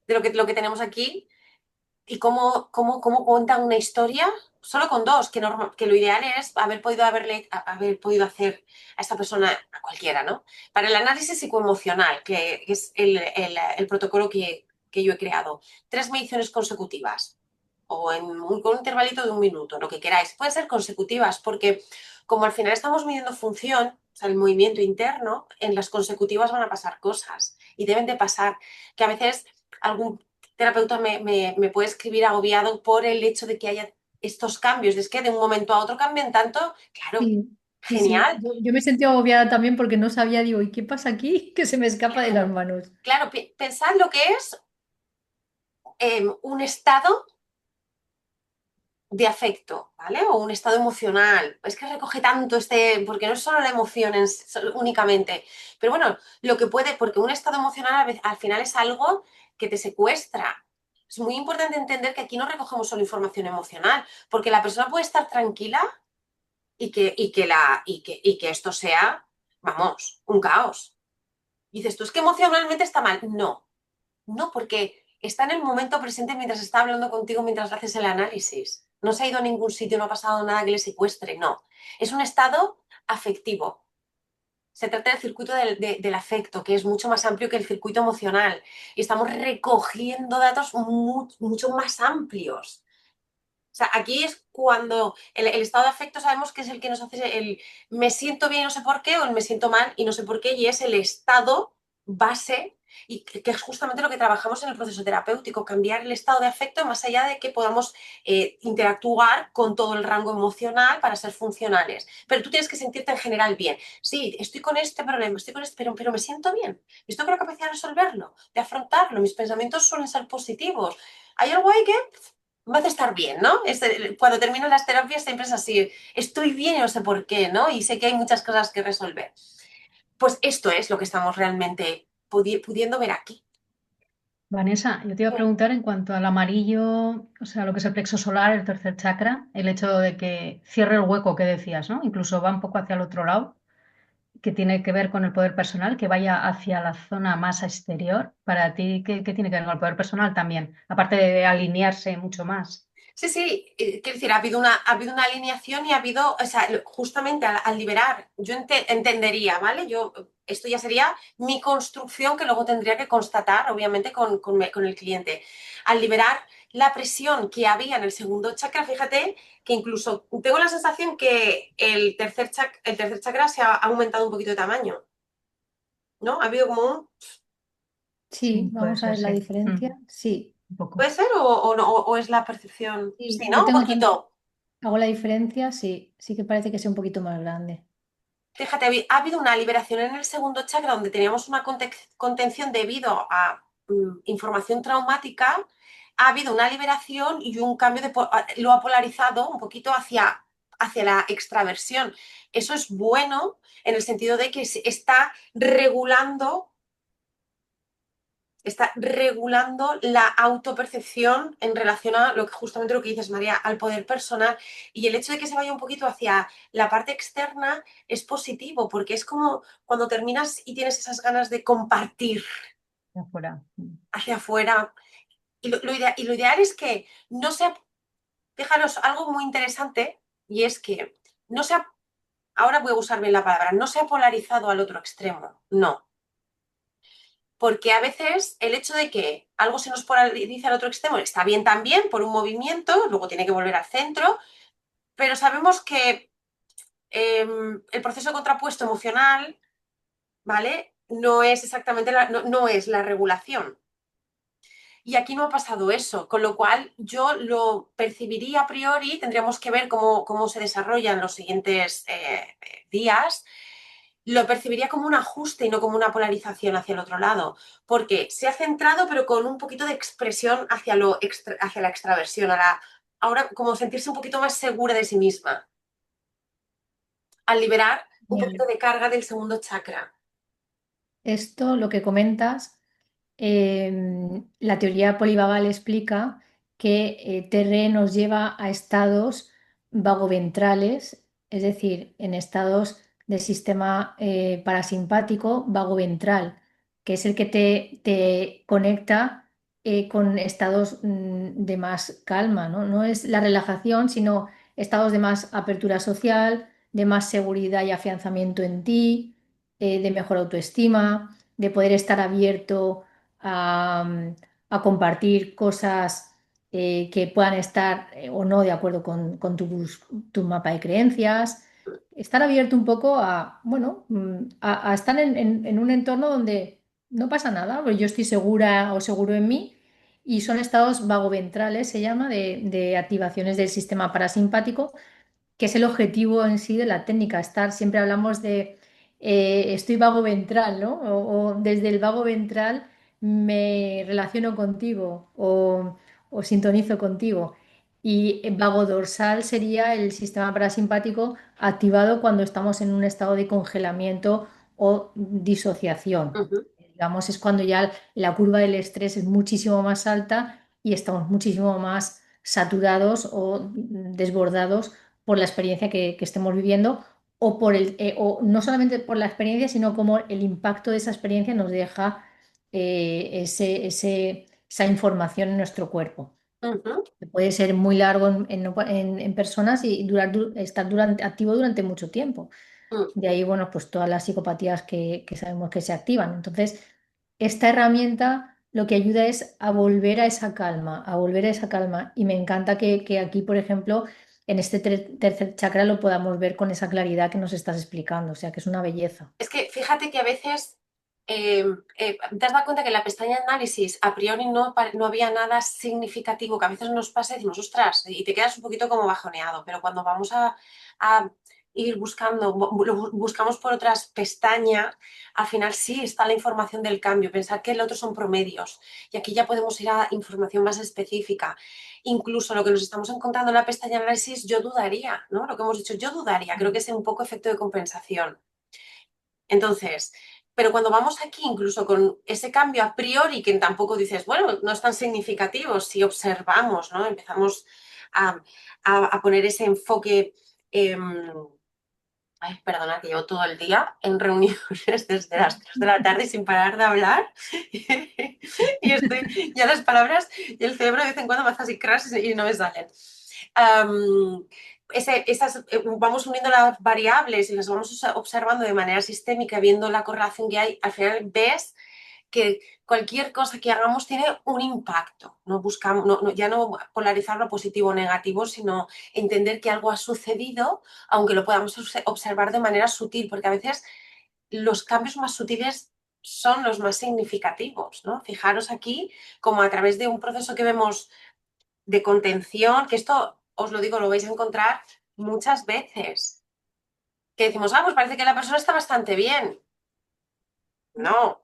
de lo que tenemos aquí y cómo cuentan una historia solo con dos, que lo ideal es haber podido hacer a esta persona, a cualquiera, ¿no? Para el análisis psicoemocional, que es el protocolo que yo he creado, 3 mediciones consecutivas o con un intervalito de 1 minuto, lo que queráis. Pueden ser consecutivas porque como al final estamos midiendo función, o sea, el movimiento interno, en las consecutivas van a pasar cosas y deben de pasar, que a veces algún terapeuta me puede escribir agobiado por el hecho de que haya estos cambios. Es que de un momento a otro cambian tanto, claro, Sí, sí, sí. genial. Yo me sentí agobiada también porque no sabía, digo, ¿y qué pasa aquí? Que se me escapa de las Claro, manos. claro, pensad lo que es un estado de afecto, ¿vale? O un estado emocional. Es que recoge tanto porque no es solo la emoción únicamente, pero bueno, lo que puede, porque un estado emocional al final es algo que te secuestra. Es muy importante entender que aquí no recogemos solo información emocional, porque la persona puede estar tranquila y que esto sea, vamos, un caos. Y dices, tú es que emocionalmente está mal. No, no, porque está en el momento presente mientras está hablando contigo, mientras haces el análisis. No se ha ido a ningún sitio, no ha pasado nada que le secuestre, no. Es un estado afectivo. Se trata del circuito del afecto, que es mucho más amplio que el circuito emocional. Y estamos recogiendo datos mucho más amplios. O sea, aquí es cuando el estado de afecto sabemos que es el que nos hace el me siento bien y no sé por qué o el me siento mal y no sé por qué y es el estado base y que es justamente lo que trabajamos en el proceso terapéutico, cambiar el estado de afecto más allá de que podamos interactuar con todo el rango emocional para ser funcionales. Pero tú tienes que sentirte en general bien. Sí, estoy con este problema, estoy con este, pero me siento bien. Estoy con la capacidad de resolverlo, de afrontarlo. Mis pensamientos suelen ser positivos. ¿Hay algo ahí que me hace estar bien, ¿no? Cuando termino las terapias siempre es así, estoy bien y no sé por qué, ¿no? Y sé que hay muchas cosas que resolver. Pues esto es lo que estamos realmente pudiendo ver aquí. Vanessa, yo te iba a preguntar en cuanto al amarillo, o sea, lo que es el plexo solar, el tercer chakra, el hecho de que cierre el hueco que decías, ¿no? Incluso va un poco hacia el otro lado, que tiene que ver con el poder personal, que vaya hacia la zona más exterior. Para ti, ¿qué tiene que ver con el poder personal también? Aparte de alinearse mucho más. Sí, sí, quiero decir, ha habido una alineación y ha habido, o sea, justamente al liberar, yo entendería, ¿vale? Esto ya sería mi construcción que luego tendría que constatar, obviamente, con el cliente. Al liberar la presión que había en el segundo chakra, fíjate que incluso tengo la sensación que el tercer chakra se ha aumentado un poquito de tamaño, ¿no? Ha habido como un... Sí, Sí, puede vamos a ser, ver la sí. diferencia. Sí, Un poco. ¿Puede ser o no, o es la percepción? sí, Sí, yo ¿no? Un tengo también, poquito. hago la diferencia, sí, sí que parece que sea un poquito más grande. Fíjate, ha habido una liberación en el segundo chakra donde teníamos una contención debido a información traumática. Ha habido una liberación y un cambio lo ha polarizado un poquito hacia la extraversión. Eso es bueno en el sentido de que se está regulando la autopercepción en relación a justamente lo que dices, María, al poder personal. Y el hecho de que se vaya un poquito hacia la parte externa es positivo, porque es como cuando terminas y tienes esas ganas de compartir De afuera. hacia afuera. Y lo ideal es que no sea, fijaros, algo muy interesante, y es que no sea, ahora voy a usar bien la palabra, no se ha polarizado al otro extremo, no. Porque a veces el hecho de que algo se nos polarice al otro extremo está bien también por un movimiento, luego tiene que volver al centro, pero sabemos que el proceso contrapuesto emocional, ¿vale? No es exactamente no es la regulación. Y aquí no ha pasado eso, con lo cual yo lo percibiría a priori, tendríamos que ver cómo se desarrollan los siguientes días, lo percibiría como un ajuste y no como una polarización hacia el otro lado, porque se ha centrado pero con un poquito de expresión hacia la extraversión, ahora como sentirse un poquito más segura de sí misma, al liberar un poquito Genial. de carga del segundo chakra. Esto, lo que comentas, la teoría polivagal explica que TR nos lleva a estados vagoventrales, es decir, en estados del sistema parasimpático vagoventral, que es el que te conecta con estados de más calma, ¿no? No es la relajación, sino estados de más apertura social, de más seguridad y afianzamiento en ti, de mejor autoestima, de poder estar abierto a, a compartir cosas que puedan estar o no de acuerdo con tu mapa de creencias. Estar abierto un poco a, bueno, a estar en un entorno donde no pasa nada, pues yo estoy segura o seguro en mí y son estados vagoventrales, se llama, de activaciones del sistema parasimpático que es el objetivo en sí de la técnica. Siempre hablamos de estoy vago ventral, ¿no? O desde el vago ventral me relaciono contigo o sintonizo contigo. Y el vago dorsal sería el sistema parasimpático activado cuando estamos en un estado de congelamiento o disociación. Ujú, Digamos, es cuando ya la curva del estrés es muchísimo más alta y estamos muchísimo más saturados o desbordados por la experiencia que estemos viviendo o no solamente por la experiencia, sino como el impacto de esa experiencia nos deja esa información en nuestro cuerpo. Ujú, Que puede ser muy largo en personas y estar activo durante mucho tiempo. mm. De ahí, bueno, pues todas las psicopatías que sabemos que se activan. Entonces, esta herramienta lo que ayuda es a volver a esa calma, a volver a esa calma. Y me encanta que aquí, por ejemplo, en este tercer chakra lo podamos ver con esa claridad que nos estás explicando. O sea, que es una belleza. Es que fíjate que a veces te has dado cuenta que en la pestaña de análisis a priori no había nada significativo, que a veces nos pasa y decimos, ostras, y te quedas un poquito como bajoneado, pero cuando vamos a ir buscando, lo buscamos por otras pestañas, al final sí está la información del cambio, pensar que el otro son promedios y aquí ya podemos ir a información más específica. Incluso lo que nos estamos encontrando en la pestaña de análisis, yo dudaría, ¿no? Lo que hemos dicho, yo dudaría, creo que es un poco efecto de compensación. Entonces, pero cuando vamos aquí, incluso con ese cambio a priori, que tampoco dices, bueno, no es tan significativo, si observamos, ¿no? Empezamos a, a poner ese enfoque. Ay, perdona, que llevo todo el día en reuniones desde las 3 de la tarde sin parar de hablar. Y estoy, ya las palabras y el cerebro de vez en cuando me hace así crash y no me salen. Am, vamos uniendo las variables y las vamos observando de manera sistémica, viendo la correlación que hay, al final ves que cualquier cosa que hagamos tiene un impacto. No buscamos, ya no polarizarlo positivo o negativo, sino entender que algo ha sucedido, aunque lo podamos observar de manera sutil, porque a veces los cambios más sutiles son los más significativos, ¿no? Fijaros aquí, como a través de un proceso que vemos de contención, que esto os lo digo, lo vais a encontrar muchas veces, que decimos, ah, pues parece que la persona está bastante bien. No,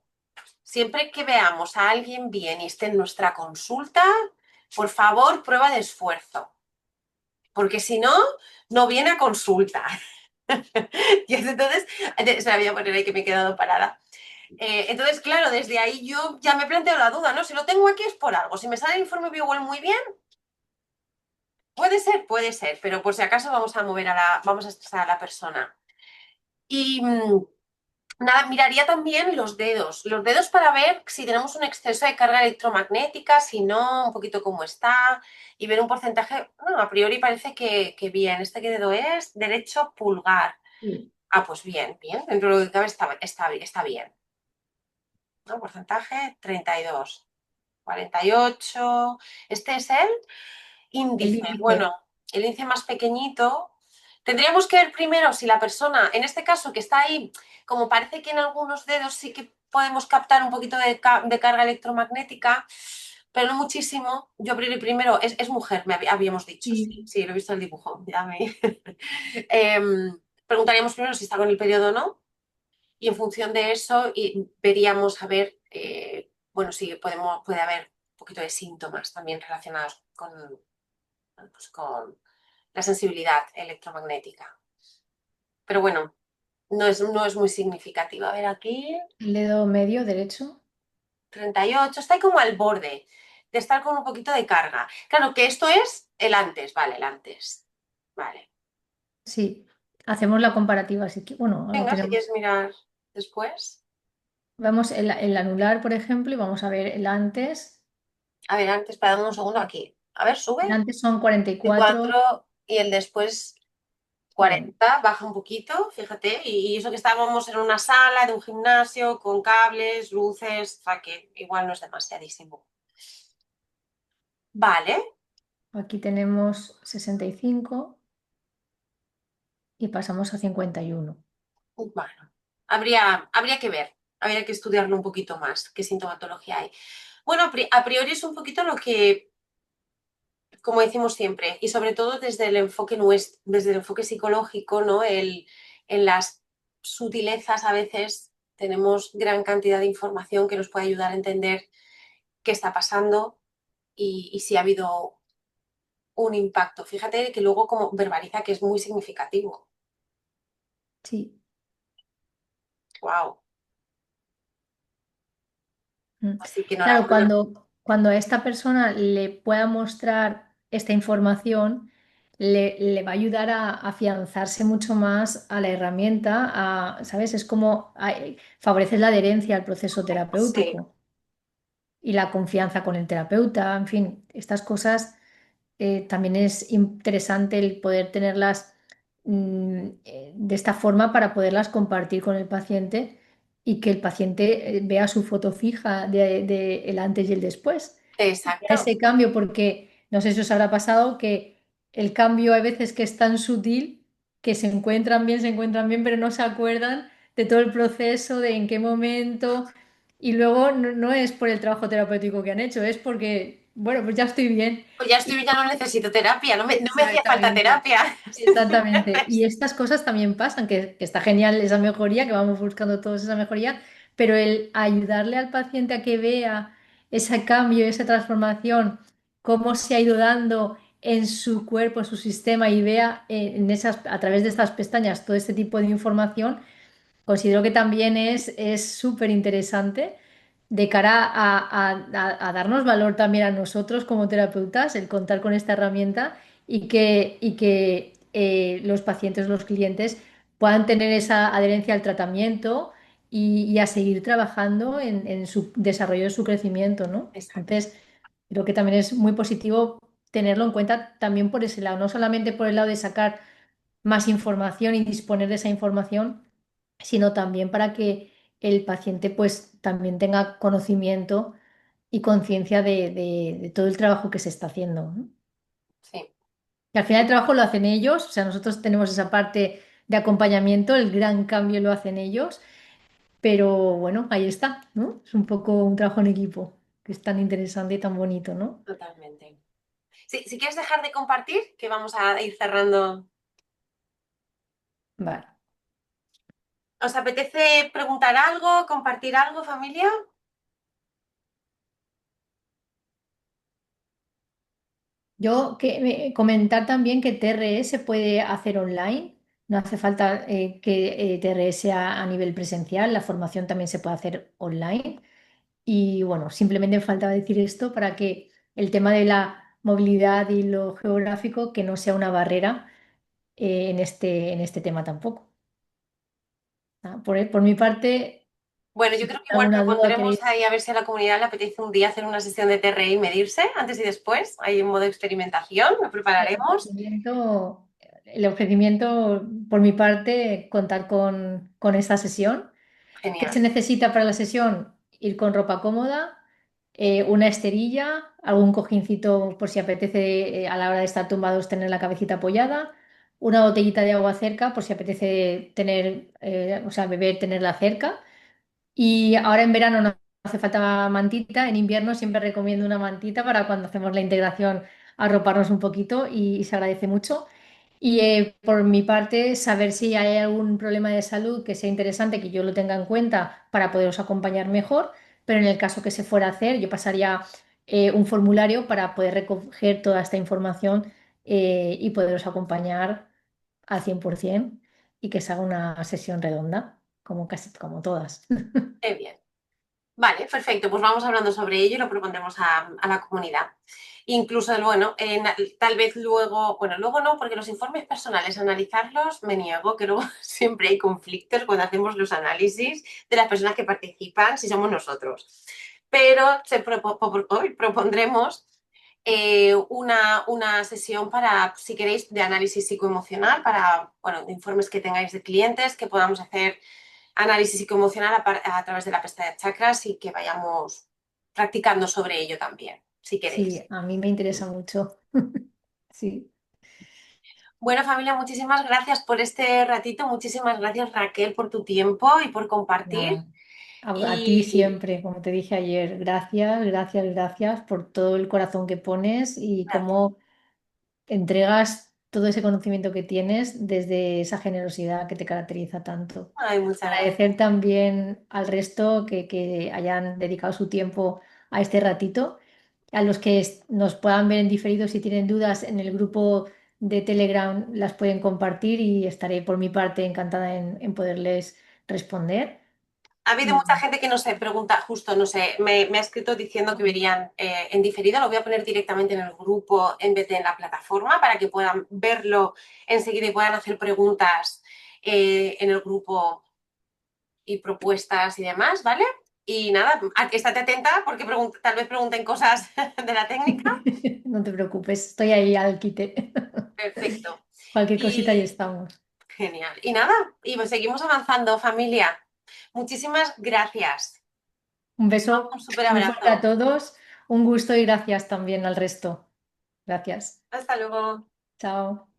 siempre que veamos a alguien bien y esté en nuestra consulta, por favor, prueba de esfuerzo, porque si no, no viene a consulta. Y entonces, se la voy a poner ahí que me he quedado parada. Entonces, claro, desde ahí yo ya me planteo la duda, ¿no? Si lo tengo aquí es por algo. Si me sale el informe Biowell muy bien, puede ser, pero por si acaso vamos a mover vamos a estresar a la persona. Y nada, miraría también los dedos para ver si tenemos un exceso de carga electromagnética, si no, un poquito cómo está, y ver un porcentaje, bueno, a priori parece que bien, ¿este qué dedo es? Derecho pulgar. Sí. Ah, pues bien, bien, dentro de lo que cabe está bien, ¿no? Porcentaje 32, 48, este es el El índice, índice. bueno, el índice más pequeñito. Tendríamos que ver primero si la persona, en este caso que está ahí, como parece que en algunos dedos sí que podemos captar un poquito de carga electromagnética, pero no muchísimo. Yo abriré primero, es mujer, habíamos dicho, Sí. sí, sí, lo he visto en el dibujo. Ya me... preguntaríamos primero si está con el periodo o no, y en función de eso veríamos a ver, bueno, si puede haber un poquito de síntomas también relacionados pues, con la sensibilidad electromagnética. Pero bueno, no es muy significativa. A ver aquí, El dedo medio derecho. 38, está ahí como al borde de estar con un poquito de carga. Claro que esto es el antes, vale, el antes. Vale. Sí. Hacemos la comparativa. Así que, bueno, ahora Venga, si tenemos. quieres mirar después. Vamos el anular, por ejemplo, y vamos a ver el antes. A ver, antes, para un segundo aquí. A ver, sube. El antes son 44. 4 y el después 40. 40, baja un poquito, fíjate, y eso que estábamos en una sala de un gimnasio con cables, luces, o sea que igual no es demasiadísimo. Vale, Aquí tenemos 65 y pasamos a 51. bueno, habría que ver, habría que estudiarlo un poquito más, qué sintomatología hay. Bueno, a priori es un poquito lo que, como decimos siempre, y sobre todo desde el enfoque desde el enfoque psicológico, ¿no? En las sutilezas a veces tenemos gran cantidad de información que nos puede ayudar a entender qué está pasando y si ha habido un impacto. Fíjate que luego como verbaliza que es muy significativo. Sí. Wow. Mm. Así que Claro, enhorabuena. cuando a esta persona le pueda mostrar esta información, le va a ayudar a afianzarse mucho más a la herramienta, ¿sabes? Es como favoreces la adherencia al proceso Sí, terapéutico y la confianza con el terapeuta, en fin, estas cosas también es interesante el poder tenerlas de esta forma para poderlas compartir con el paciente y que el paciente vea su foto fija de el antes y el después. Y vea exacto. ese cambio, porque no sé si os habrá pasado que el cambio hay veces que es tan sutil que se encuentran bien, pero no se acuerdan de todo el proceso, de en qué momento. Y luego no es por el trabajo terapéutico que han hecho, es porque, bueno, pues ya estoy bien. Pues ya estoy, ya no necesito terapia, no me hacía falta Exactamente, terapia. exactamente. Y estas cosas también pasan, que está genial esa mejoría, que vamos buscando todos esa mejoría, pero el ayudarle al paciente a que vea ese cambio, esa transformación, cómo se ha ido dando en su cuerpo, en su sistema y vea a través de estas pestañas todo este tipo de información. Considero que también es súper interesante de cara a darnos valor también a nosotros como terapeutas, el contar con esta herramienta y que los pacientes, los clientes puedan tener esa adherencia al tratamiento y a seguir trabajando en su desarrollo de su crecimiento, ¿no? Exacto. Entonces, creo que también es muy positivo tenerlo en cuenta también por ese lado, no solamente por el lado de sacar más información y disponer de esa información, sino también para que el paciente pues también tenga conocimiento y conciencia de todo el trabajo que se está haciendo, ¿no? Sí, Y al final el trabajo lo hacen ellos, o sea, nosotros tenemos esa parte de acompañamiento, el gran cambio lo hacen ellos, pero bueno, ahí está, ¿no? Es un poco un trabajo en equipo, que es tan interesante y tan bonito, ¿no? totalmente. Sí, si quieres dejar de compartir, que vamos a ir cerrando. Vale. ¿Os apetece preguntar algo, compartir algo, familia? Comentar también que TRE se puede hacer online, no hace falta que TRE sea a nivel presencial, la formación también se puede hacer online. Y bueno, simplemente me faltaba decir esto para que el tema de la movilidad y lo geográfico que no sea una barrera en este tema tampoco. Por mi parte, Bueno, yo si creo tenéis que igual alguna duda, propondremos queréis ahí a ver si a la comunidad le apetece un día hacer una sesión de TRI y medirse antes y después. Hay un modo de experimentación, lo prepararemos. el ofrecimiento por mi parte, contar con esta sesión. ¿Qué se Genial, necesita para la sesión? Ir con ropa cómoda, una esterilla, algún cojincito por si apetece a la hora de estar tumbados tener la cabecita apoyada, una botellita de agua cerca por si apetece tener, o sea, beber, tenerla cerca. Y ahora en verano no hace falta mantita, en invierno siempre recomiendo una mantita para cuando hacemos la integración arroparnos un poquito y se agradece mucho. Y por mi parte, saber si hay algún problema de salud que sea interesante que yo lo tenga en cuenta para poderos acompañar mejor, pero en el caso que se fuera a hacer, yo pasaría un formulario para poder recoger toda esta información y poderos acompañar al 100% y que se haga una sesión redonda, como casi como todas. qué bien. Vale, perfecto. Pues vamos hablando sobre ello y lo propondremos a la comunidad. Incluso, bueno, tal vez luego, bueno, luego no, porque los informes personales, analizarlos, me niego, que luego siempre hay conflictos cuando hacemos los análisis de las personas que participan, si somos nosotros. Pero hoy propondremos una sesión para, si queréis, de análisis psicoemocional, para, bueno, de informes que tengáis de clientes, que podamos hacer análisis psicoemocional a través de la pestaña de chakras y que vayamos practicando sobre ello también, si Sí, queréis. a mí me interesa mucho. Sí, Bueno, familia, muchísimas gracias por este ratito. Muchísimas gracias, Raquel, por tu tiempo y por compartir. nada. A ti Y siempre, como te dije ayer, gracias, gracias, gracias por todo el corazón que pones y gracias. cómo entregas todo ese conocimiento que tienes desde esa generosidad que te caracteriza tanto. Ay, muchas gracias. Agradecer también al resto que hayan dedicado su tiempo a este ratito, a los que nos puedan ver en diferido si tienen dudas en el grupo de Telegram las pueden compartir y estaré por mi parte encantada en poderles responder. Ha habido mucha gente que no se pregunta, justo, no sé, me ha escrito diciendo que verían en diferido. Lo voy a poner directamente en el grupo en vez de en la plataforma para que puedan verlo enseguida y puedan hacer preguntas en el grupo y propuestas y demás, ¿vale? Y nada, estate atenta porque tal vez pregunten cosas de la técnica. No te preocupes, estoy ahí al quite. Perfecto. Cualquier cosita y Y estamos. genial. Y nada, y pues seguimos avanzando, familia. Muchísimas gracias. Un Un beso súper muy fuerte a abrazo. todos, un gusto y gracias también al resto. Gracias. Hasta luego. Chao.